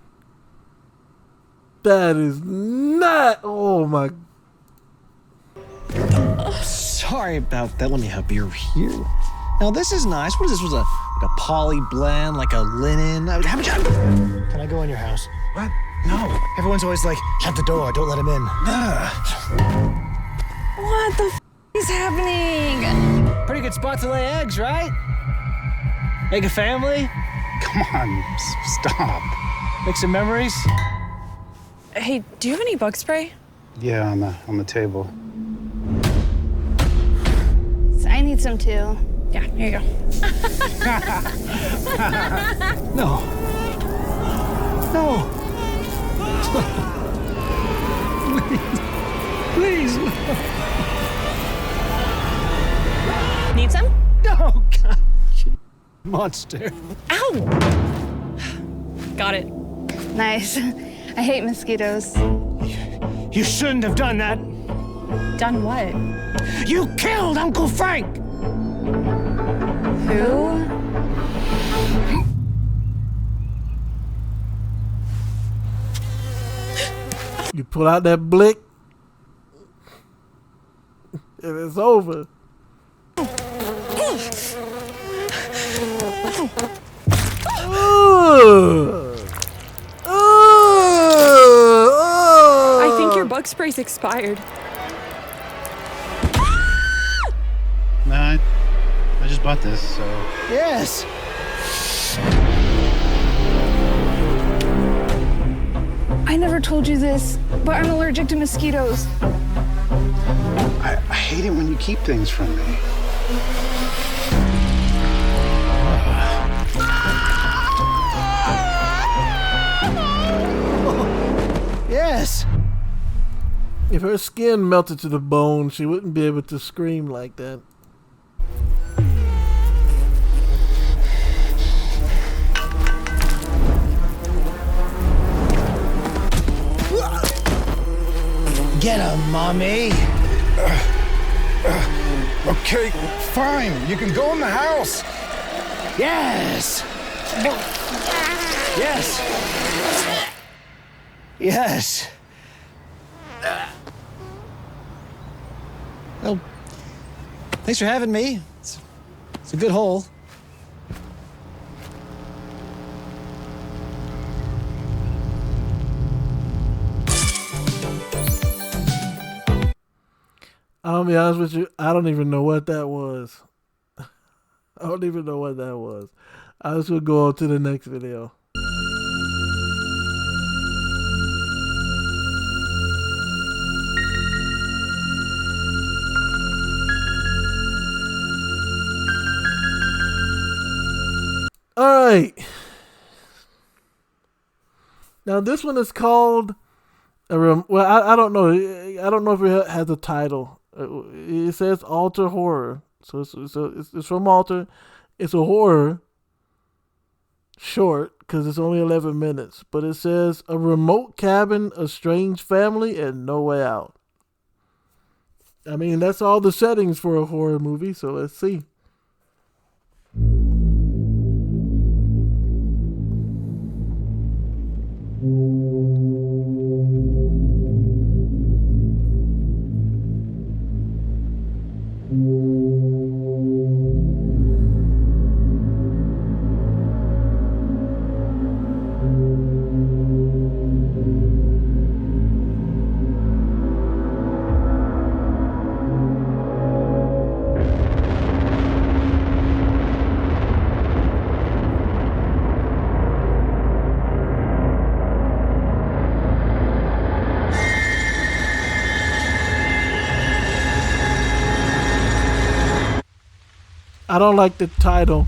That is not. Oh my. Sorry about that. Let me help you here. Now this is nice. What is this? Was like a poly blend, like a linen. How much? Can I go in your house? What? No. Everyone's always like, shut the door. Don't let him in. What the is happening? Pretty good spot to lay eggs, right? Make a family. Come on, stop. Make some memories. Hey, do you have any bug spray? Yeah, on the table. I need some too. Yeah, here you go. No. No. Please. Need some? No, God. Monster. Ow! Got it. Nice. I hate mosquitoes. You shouldn't have done that. Done what? You killed Uncle Frank! Who? You pull out that blick, and it's over. I think your bug spray's expired. Nah, I just bought this, so... Yes! I never told you this, but I'm allergic to mosquitoes. I hate it when you keep things from me. Yes! If her skin melted to the bone, she wouldn't be able to scream like that. Get him, Mommy. Okay, fine. You can go in the house. Yes! Yes! Yes! Well, thanks for having me. It's a good hole. I'll be honest with you, I don't even know what that was. I don't even know what that was. I just will go on to the next video. All right. Now this one is called well, I don't know. I don't know if it has a title. It says Alter Horror, so it's from Alter. It's a horror short because it's only 11 minutes, but it says a remote cabin, a strange family, and no way out. I mean, that's all the settings for a horror movie. So let's see. I don't like the title.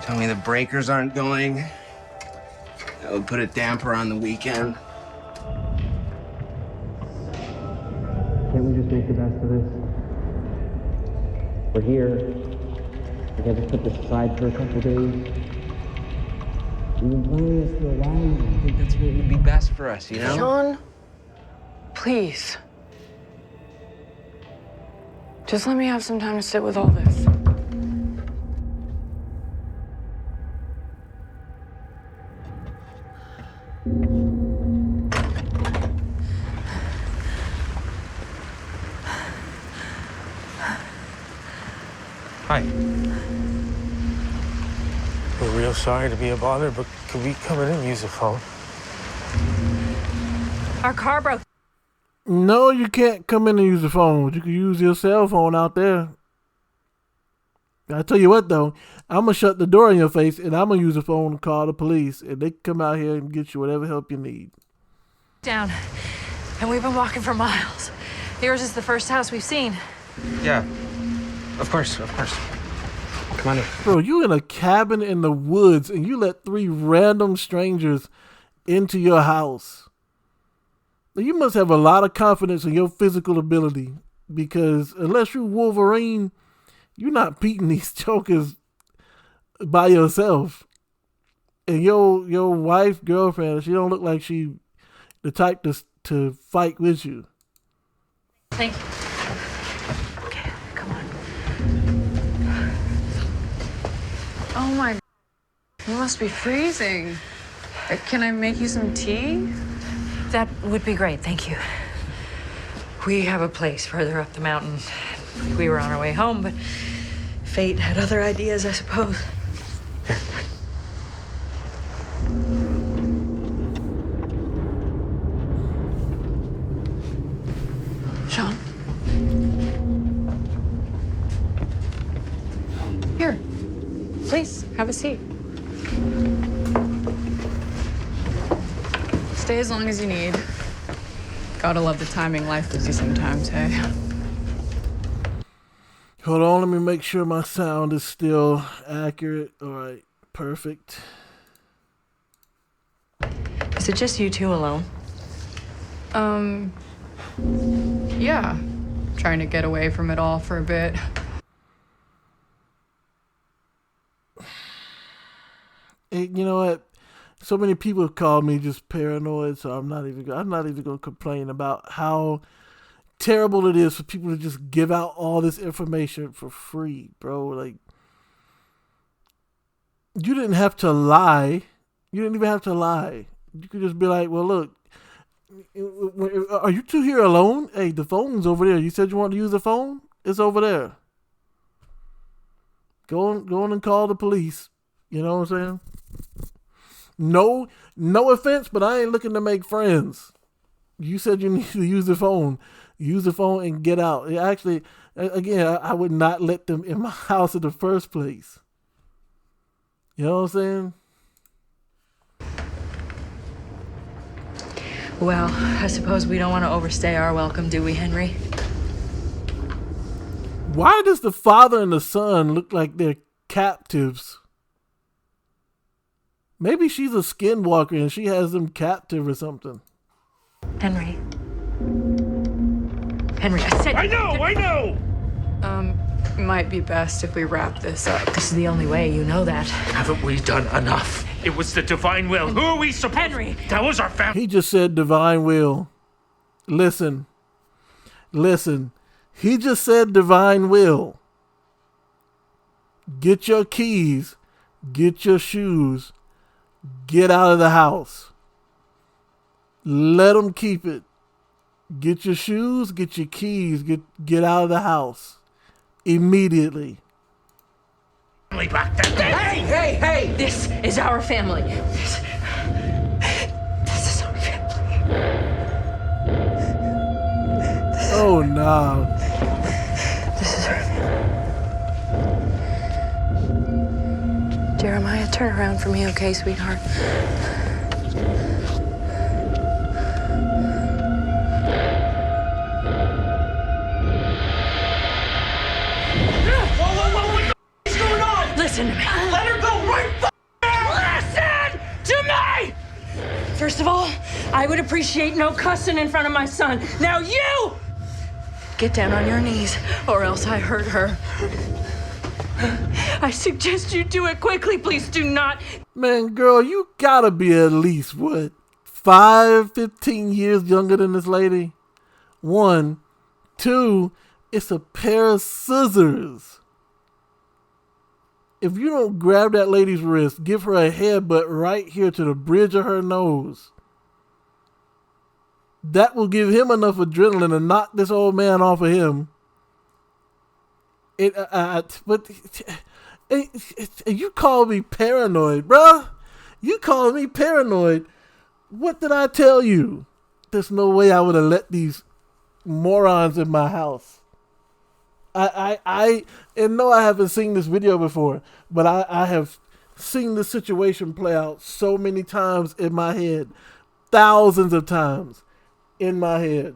Tell me the breakers aren't going. That would put a damper on the weekend. Can't we just make the best of this? We're here. We can just put this aside for a couple days. We've been planning this for a while now. I think that's what would be best for us, you know? Sean, please. Just let me have some time to sit with all this. Hi. We're real sorry to be a bother, but could we come in and use the phone? Our car broke. No, you can't come in and use the phone. You can use your cell phone out there. I tell you what, though, I'm going to shut the door in your face, and I'm going to use the phone to call the police, and they can come out here and get you whatever help you need. Down. And we've been walking for miles. Yours is the first house we've seen. Yeah. Of course, of course. Come on in. Bro, you in a cabin in the woods, and you let 3 random strangers into your house. Now, you must have a lot of confidence in your physical ability, because unless you're Wolverine, you're not beating these jokers by yourself. And your wife, girlfriend, she don't look like she the type to fight with you. Thank you. Okay, come on. Oh my, you must be freezing. Can I make you some tea? That would be great, thank you. We have a place further up the mountain. We were on our way home, but fate had other ideas, I suppose. Sean. Here, please, have a seat. Stay as long as you need. Gotta love the timing life gives you sometimes, hey? Hold on, let me make sure my sound is still accurate. All right, perfect. Is it just you two alone? Yeah. Trying to get away from it all for a bit. Hey, you know what? So many people have called me just paranoid, so I'm not even going to complain about how terrible it is for people to just give out all this information for free, bro. Like, you didn't have to lie. You didn't even have to lie. You could just be like, well, look, are you two here alone? Hey, the phone's over there. You said you wanted to use the phone? It's over there. Go on and call the police. You know what I'm saying? No offense, but I ain't looking to make friends. You said you need to use the phone. Use the phone and get out. Actually, again, I would not let them in my house in the first place. You know what I'm saying? Well, I suppose we don't want to overstay our welcome, do we, Henry? Why does the father and the son look like they're captives? Maybe she's a skinwalker and she has them captive or something. Henry, I said... I know! Might be best if we wrap this up. This is the only way, you know that. Haven't we done enough? It was the divine will. Who are we supposed... Henry! That was our family. He just said divine will. Listen. He just said divine will. Get your keys. Get your shoes. Get out of the house. Let them keep it. Get your shoes. Get your keys. Get out of the house. Immediately. Back then. Hey! This is our family. This is our family. Oh, no. This is our family. Jeremiah, turn around for me, okay, sweetheart? Listen to me. Let her go Listen to me! First of all, I would appreciate no cussing in front of my son. Now you! Get down on your knees, or else I hurt her. I suggest you do it quickly. Please do not. Man, girl, you gotta be at least, what, 15 years younger than this lady? 1. 2, it's a pair of scissors. If you don't grab that lady's wrist, give her a headbutt right here to the bridge of her nose, that will give him enough adrenaline to knock this old man off of him. But you call me paranoid, bruh. You call me paranoid. What did I tell you? There's no way I would have let these morons in my house. And no, I haven't seen this video before, but I have seen this situation play out so many times in my head, thousands of times in my head,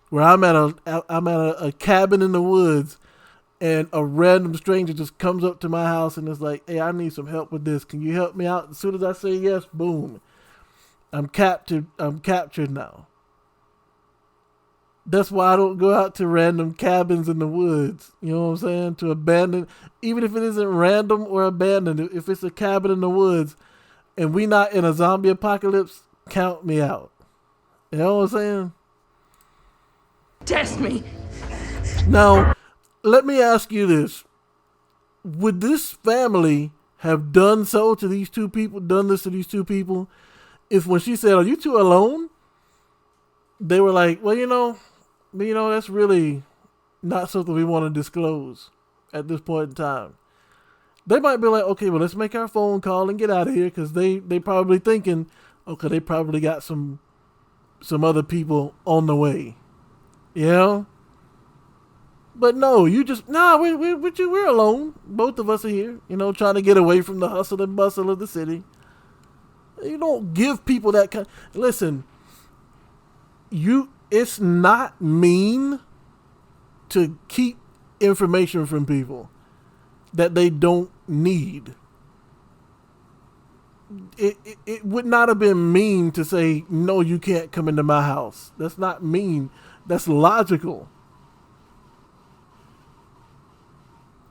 where I'm at a cabin in the woods, and a random stranger just comes up to my house and is like, "Hey, I need some help with this. Can you help me out?" As soon as I say yes, boom, I'm captured. I'm captured now. That's why I don't go out to random cabins in the woods. You know what I'm saying? To abandon, even if it isn't random or abandoned, if it's a cabin in the woods and we not in a zombie apocalypse, count me out. You know what I'm saying? Test me. Now, let me ask you this. Would this family have done so to these two people, done this to these two people, if when she said, "Are you two alone?" they were like, "Well, that's really not something we want to disclose at this point in time." They might be like, "Okay, well, let's make our phone call and get out of here," because they probably thinking, okay, they probably got some other people on the way, you know? But no, you just, we're alone. Both of us are here, trying to get away from the hustle and bustle of the city. You don't give people that kind. Listen, it's not mean to keep information from people that they don't need. It would not have been mean to say, "No, you can't come into my house." That's not mean. That's logical.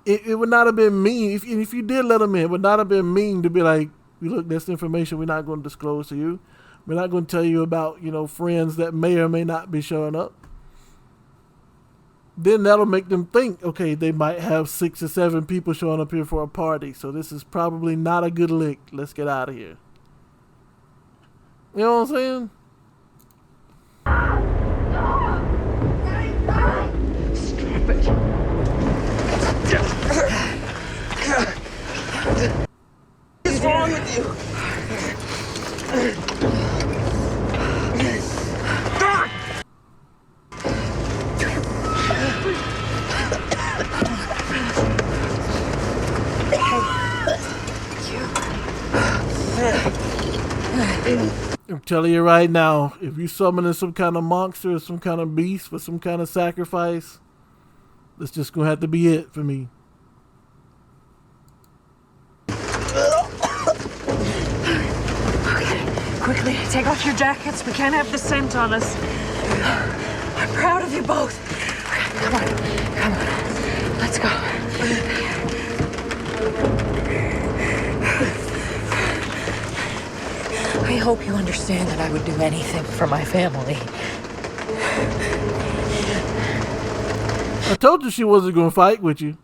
It would not have been mean if you did let them in. It would not have been mean to be like, "Look, that's information we're not going to disclose to you. We're not going to tell you about, friends that may or may not be showing up." Then that'll make them think, okay, they might have 6 or 7 people showing up here for a party, so this is probably not a good lick. Let's get out of here. You know what I'm saying? Stop it. What's wrong with you? I'm telling you right now, if you summoning some kind of monster or some kind of beast for some kind of sacrifice, that's just going to have to be it for me. Okay, quickly, take off your jackets. We can't have the scent on us. I'm proud of you both. Okay, come on. Let's go. I hope you understand that I would do anything for my family. I told you she wasn't going to fight with you.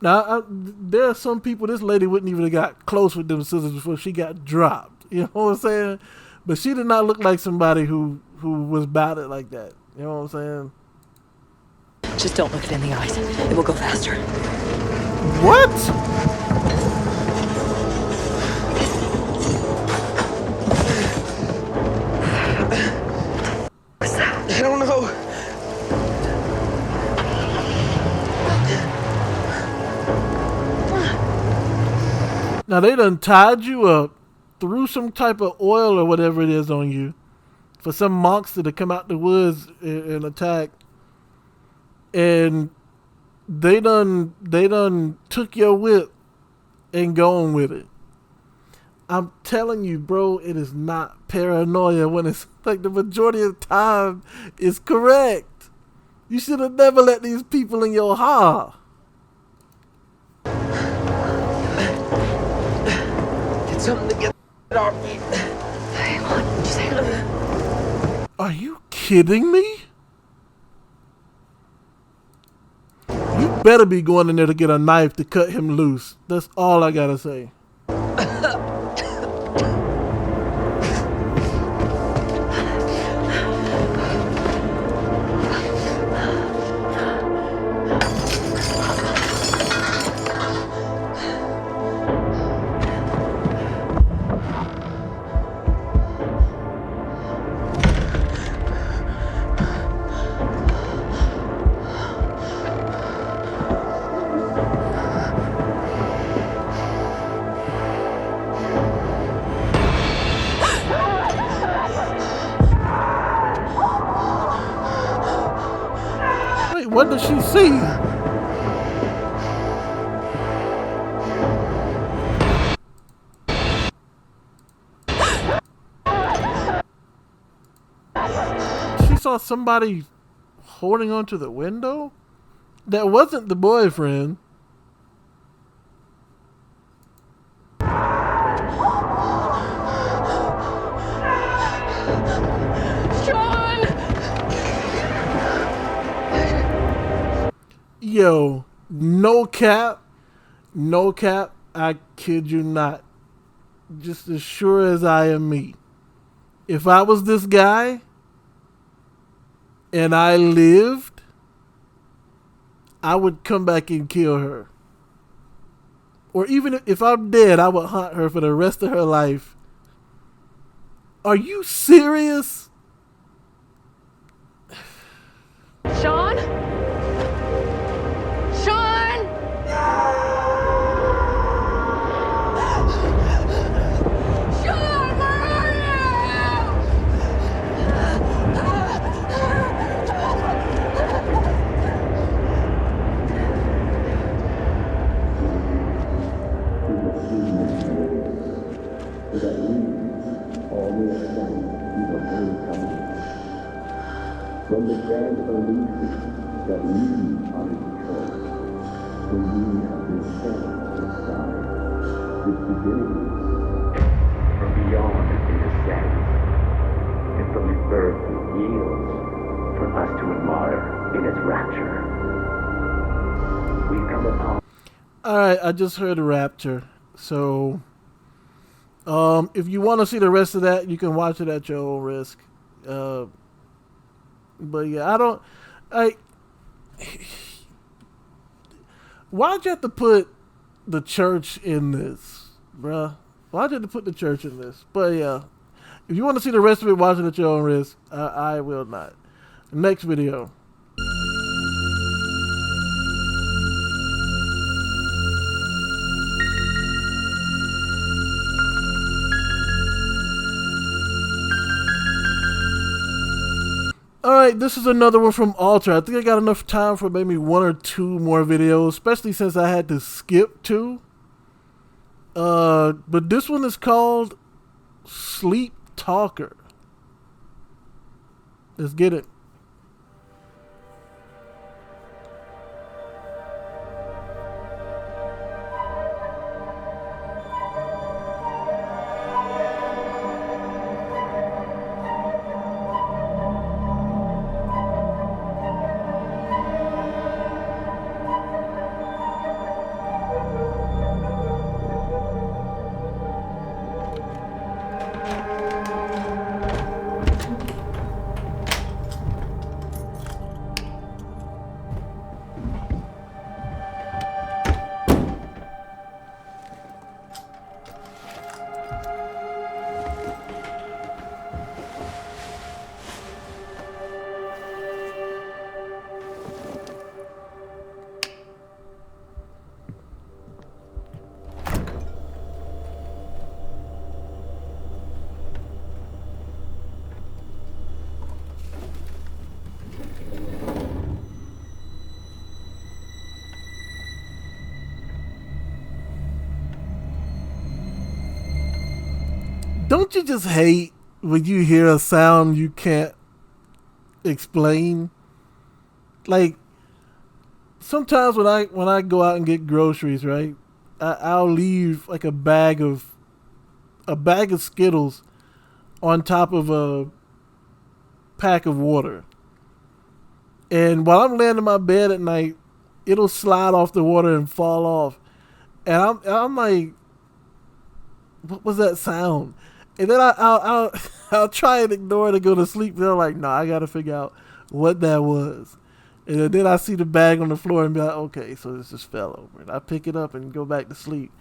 Now, there are some people, this lady wouldn't even have got close with them scissors before she got dropped. You know what I'm saying? But she did not look like somebody who was about it like that. You know what I'm saying? Just don't look it in the eyes. It will go faster. What? I don't know. Now they done tied you up, threw some type of oil or whatever it is on you for some monster to come out the woods and attack. And they done took your whip and going with it. I'm telling you, bro, it is not paranoia when it's like the majority of the time is correct. You should have never let these people in your ha. Get something to get off me. Hang on, just hang on. Are you kidding me? You better be going in there to get a knife to cut him loose. That's all I gotta say. Wait, what does she see? She saw somebody holding onto the window? That wasn't the boyfriend. Sean! Yo, no cap, I kid you not. Just as sure as I am me. If I was this guy and I lived, I would come back and kill her. Or even if I'm dead, I would hunt her for the rest of her life. Are you serious? Sean? Sean! Sean, where are From the grand illusion that we are in control, when we have been set aside, with beginnings from beyond in the sense, and from its birth it yields for us to admire in its rapture. We come upon. Alright, I just heard Rapture. So, if you want to see the rest of that, you can watch it at your own risk. But yeah, why'd you have to put the church in this, bruh? Why'd you have to put the church in this? But yeah, if you want to see the rest of it, watch it at your own risk. I will not. Next video. Alright, this is another one from Alter. I think I got enough time for maybe one or two more videos, especially since I had to skip two. But this one is called Sleep Talker. Let's get it. Don't you just hate when you hear a sound you can't explain? Like, sometimes when I go out and get groceries, right? I'll leave like a bag of Skittles on top of a pack of water. And while I'm laying in my bed at night, it'll slide off the water and fall off. And I'm like, what was that sound? And then I'll try and ignore it and go to sleep. And I'm like, no, I got to figure out what that was. And then I see the bag on the floor and be like, okay, so this just fell over. And I pick it up and go back to sleep.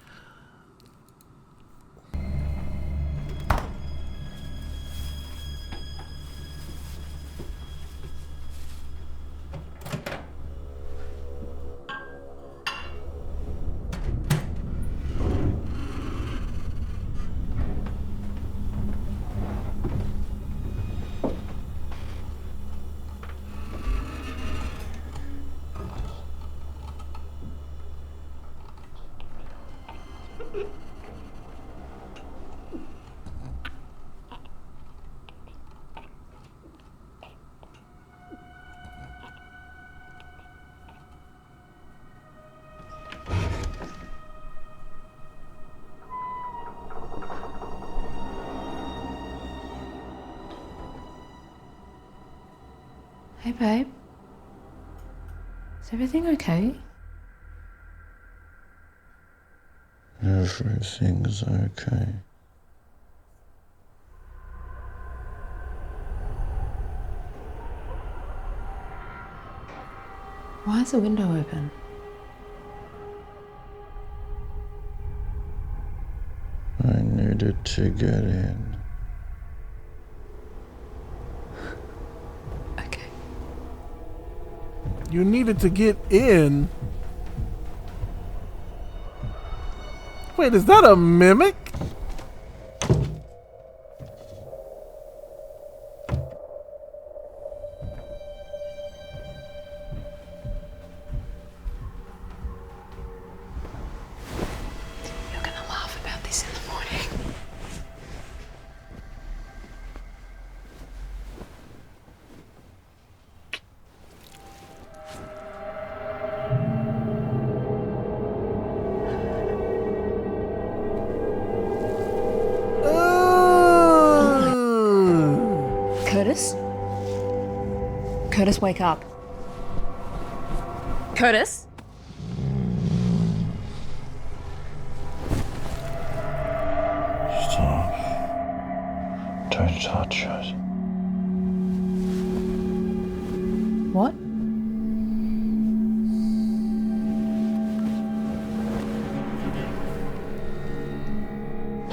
Hey, babe. Is everything okay? Everything's okay. Why is the window open? I needed to get in. You needed to get in? Wait, is that a mimic? You're gonna laugh about this in the morning. Curtis? Curtis, wake up. Curtis? Stop. Don't touch us. What?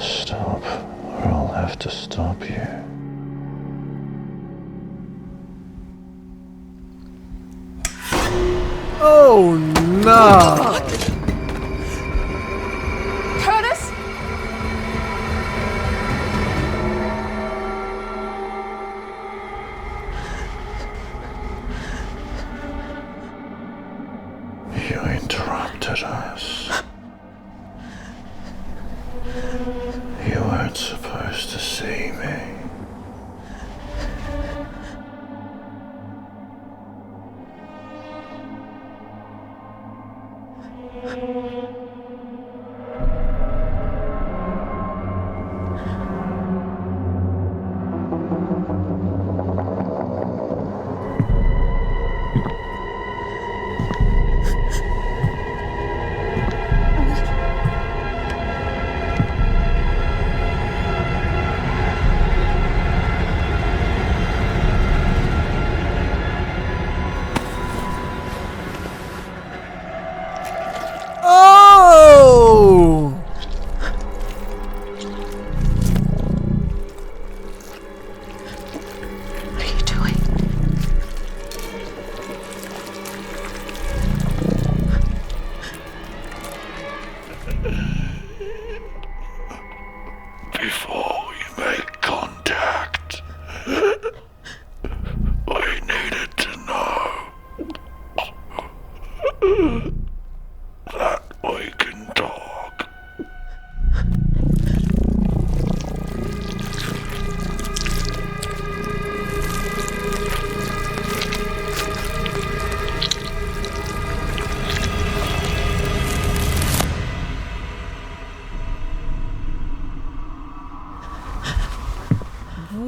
Stop, or I'll have to stop you. Oh, no. Curtis? You interrupted us. You weren't supposed to see me.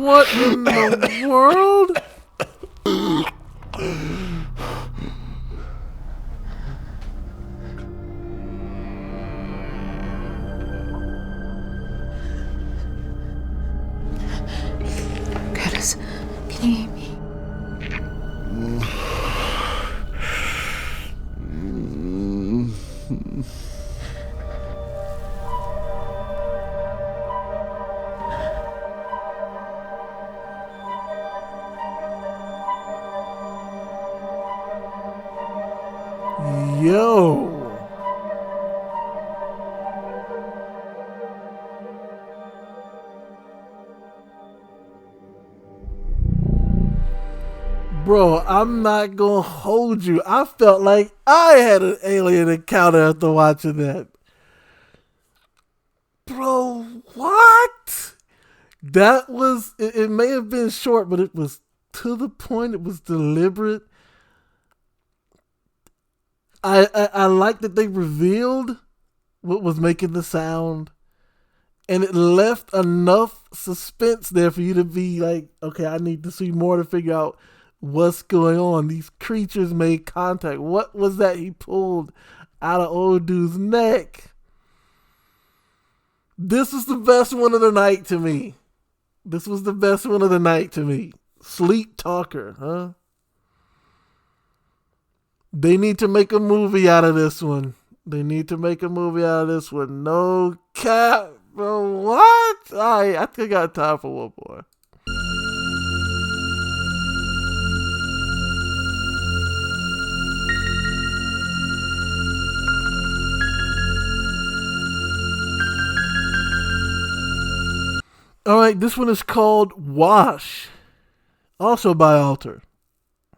What in the world? Curtis, can you hear me? Yo. Bro, I'm not gonna hold you. I felt like I had an alien encounter after watching that. Bro, what? That was, it may have been short, but it was to the point. It was deliberate. I like that they revealed what was making the sound, and it left enough suspense there for you to be like, okay, I need to see more to figure out what's going on. These creatures made contact. What was that he pulled out of old dude's neck? This was the best one of the night to me. This was the best one of the night to me. Sleep Talker, huh? They need to make a movie out of this one. They need to make a movie out of this one. No cap, bro. What? Alright, I think I got time for one more. Alright, this one is called Wash. Also by Alter.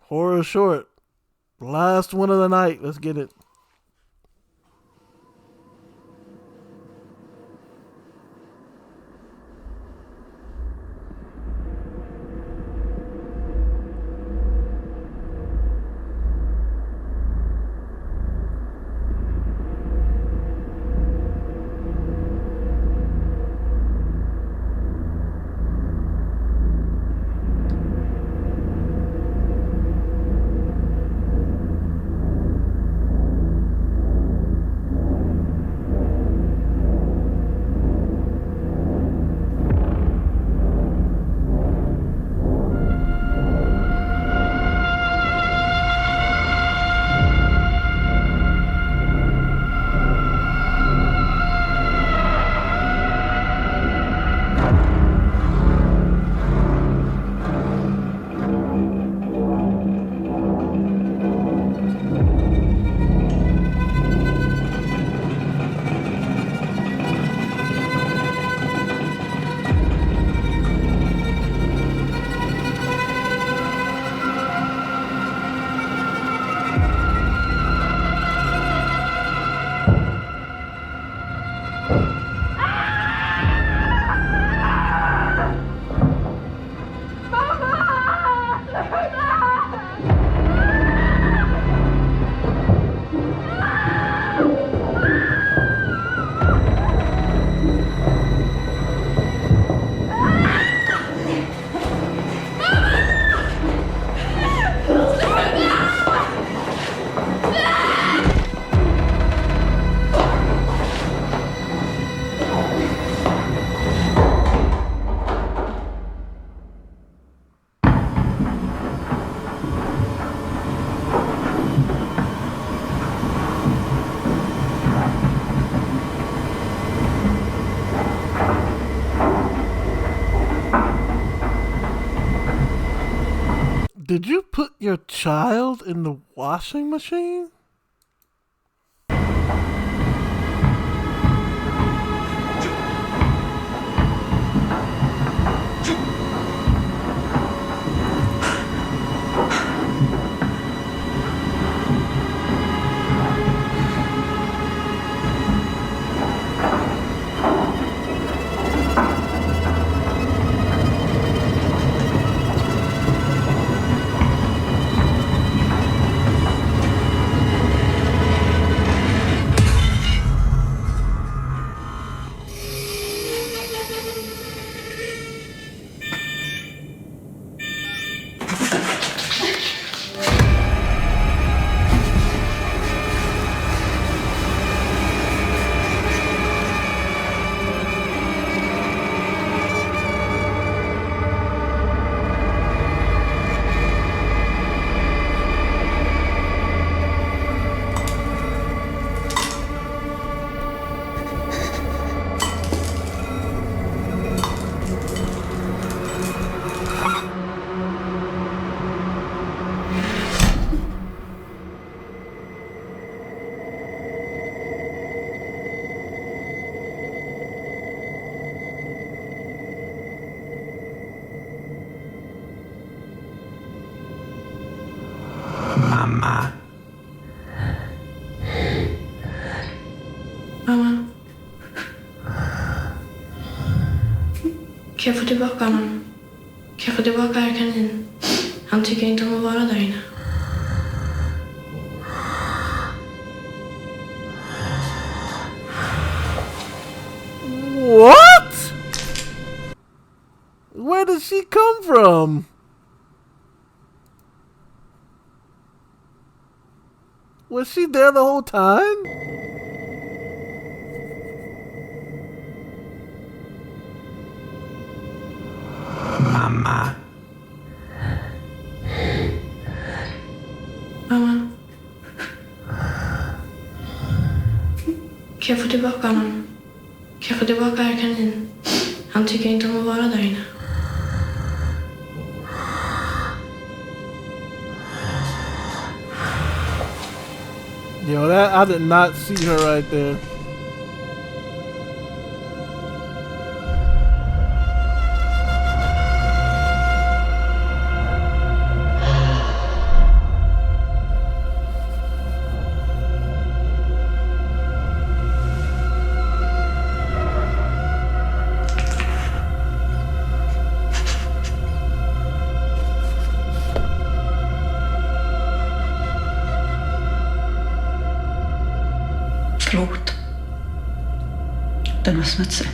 Horror short. Last one of the night. Let's get it. Did you put your child in the washing machine? Mamma. Mamma. Kan jag få tillbaka honom? Kan jag få tillbaka Arkanin? Han tycker inte om att vara där inne. What? Where did she come from? Was she there the whole time? Mamma. Mamma. Kan jag få tillbaka honom? Kan jag få tillbaka Arkanin? Han tycker inte om att vara där inne. Yo, that I did not see her right there. Förlåt. Den var smutsig.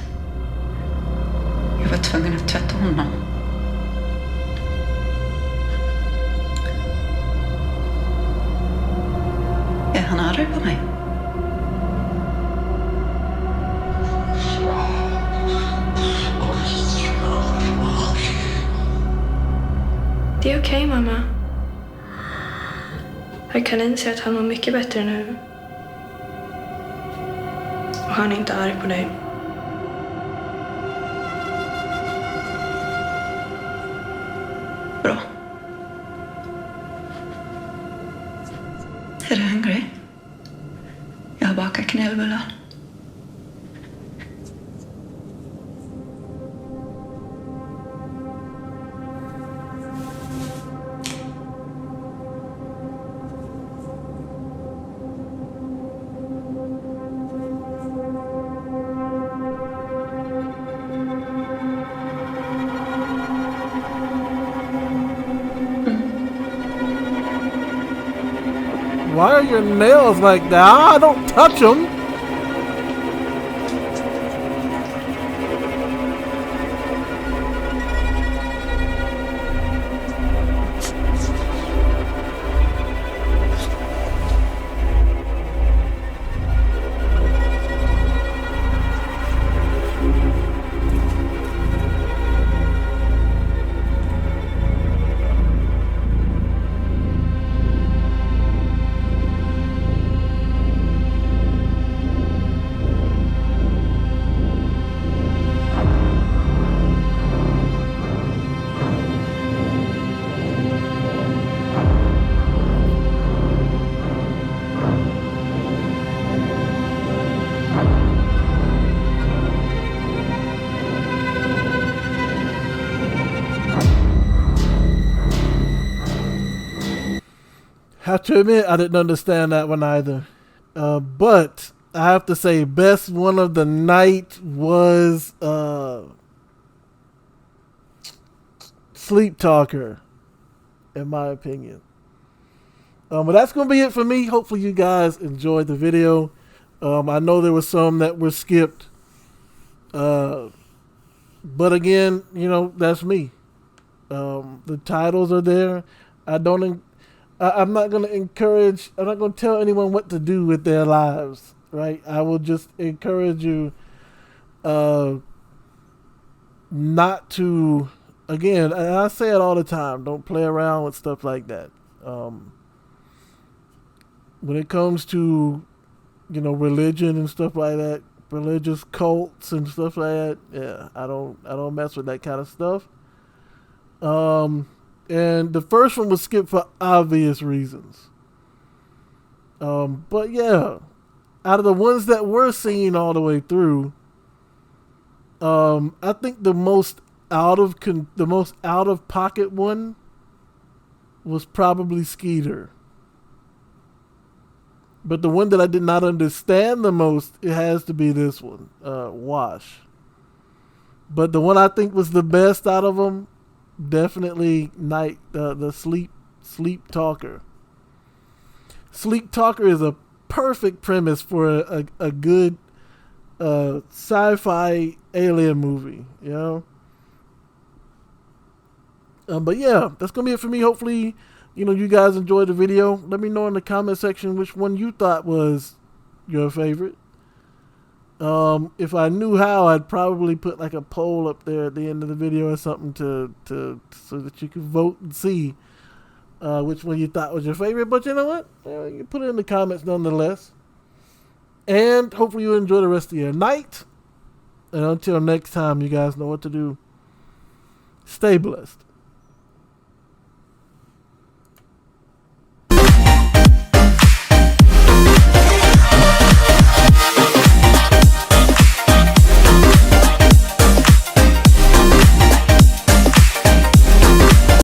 Jag var tvungen att tvätta honom. Är han arg på mig? Det är okej, mamma. Arkanin säger att han mår mycket bättre nu. Och han är inte arg på dig. Bra. Är du hungrig? Jag har bakat kanelbullar. Why are your nails like that? Ah, don't touch them. Have to admit, I didn't understand that one either. But I have to say, best one of the night was Sleep Talker, in my opinion. But that's going to be it for me. Hopefully you guys enjoyed the video. I know there were some that were skipped. But again, you know, that's me. The titles are there. I'm not going to encourage, I'm not going to tell anyone what to do with their lives, right? I will just encourage you not to, again, and I say it all the time, don't play around with stuff like that. When it comes to, you know, religion and stuff like that, religious cults and stuff like that, yeah, I don't mess with that kind of stuff. And the first one was skipped for obvious reasons. But yeah, out of the ones that were seen all the way through, I think the most out of pocket one was probably Skeeter. But the one that I did not understand the most, it has to be this one, Wash. But the one I think was the best out of them, definitely the Sleep Talker. Sleep Talker is a perfect premise for a good sci-fi alien movie, you know. But yeah, that's gonna be it for me. Hopefully, you guys enjoyed the video. Let me know in the comment section which one you thought was your favorite. If I knew how, I'd probably put like a poll up there at the end of the video or something to so that you could vote and see which one you thought was your favorite. But you know what? You put it in the comments nonetheless. And hopefully you enjoy the rest of your night. And until next time, you guys know what to do. Stay blessed.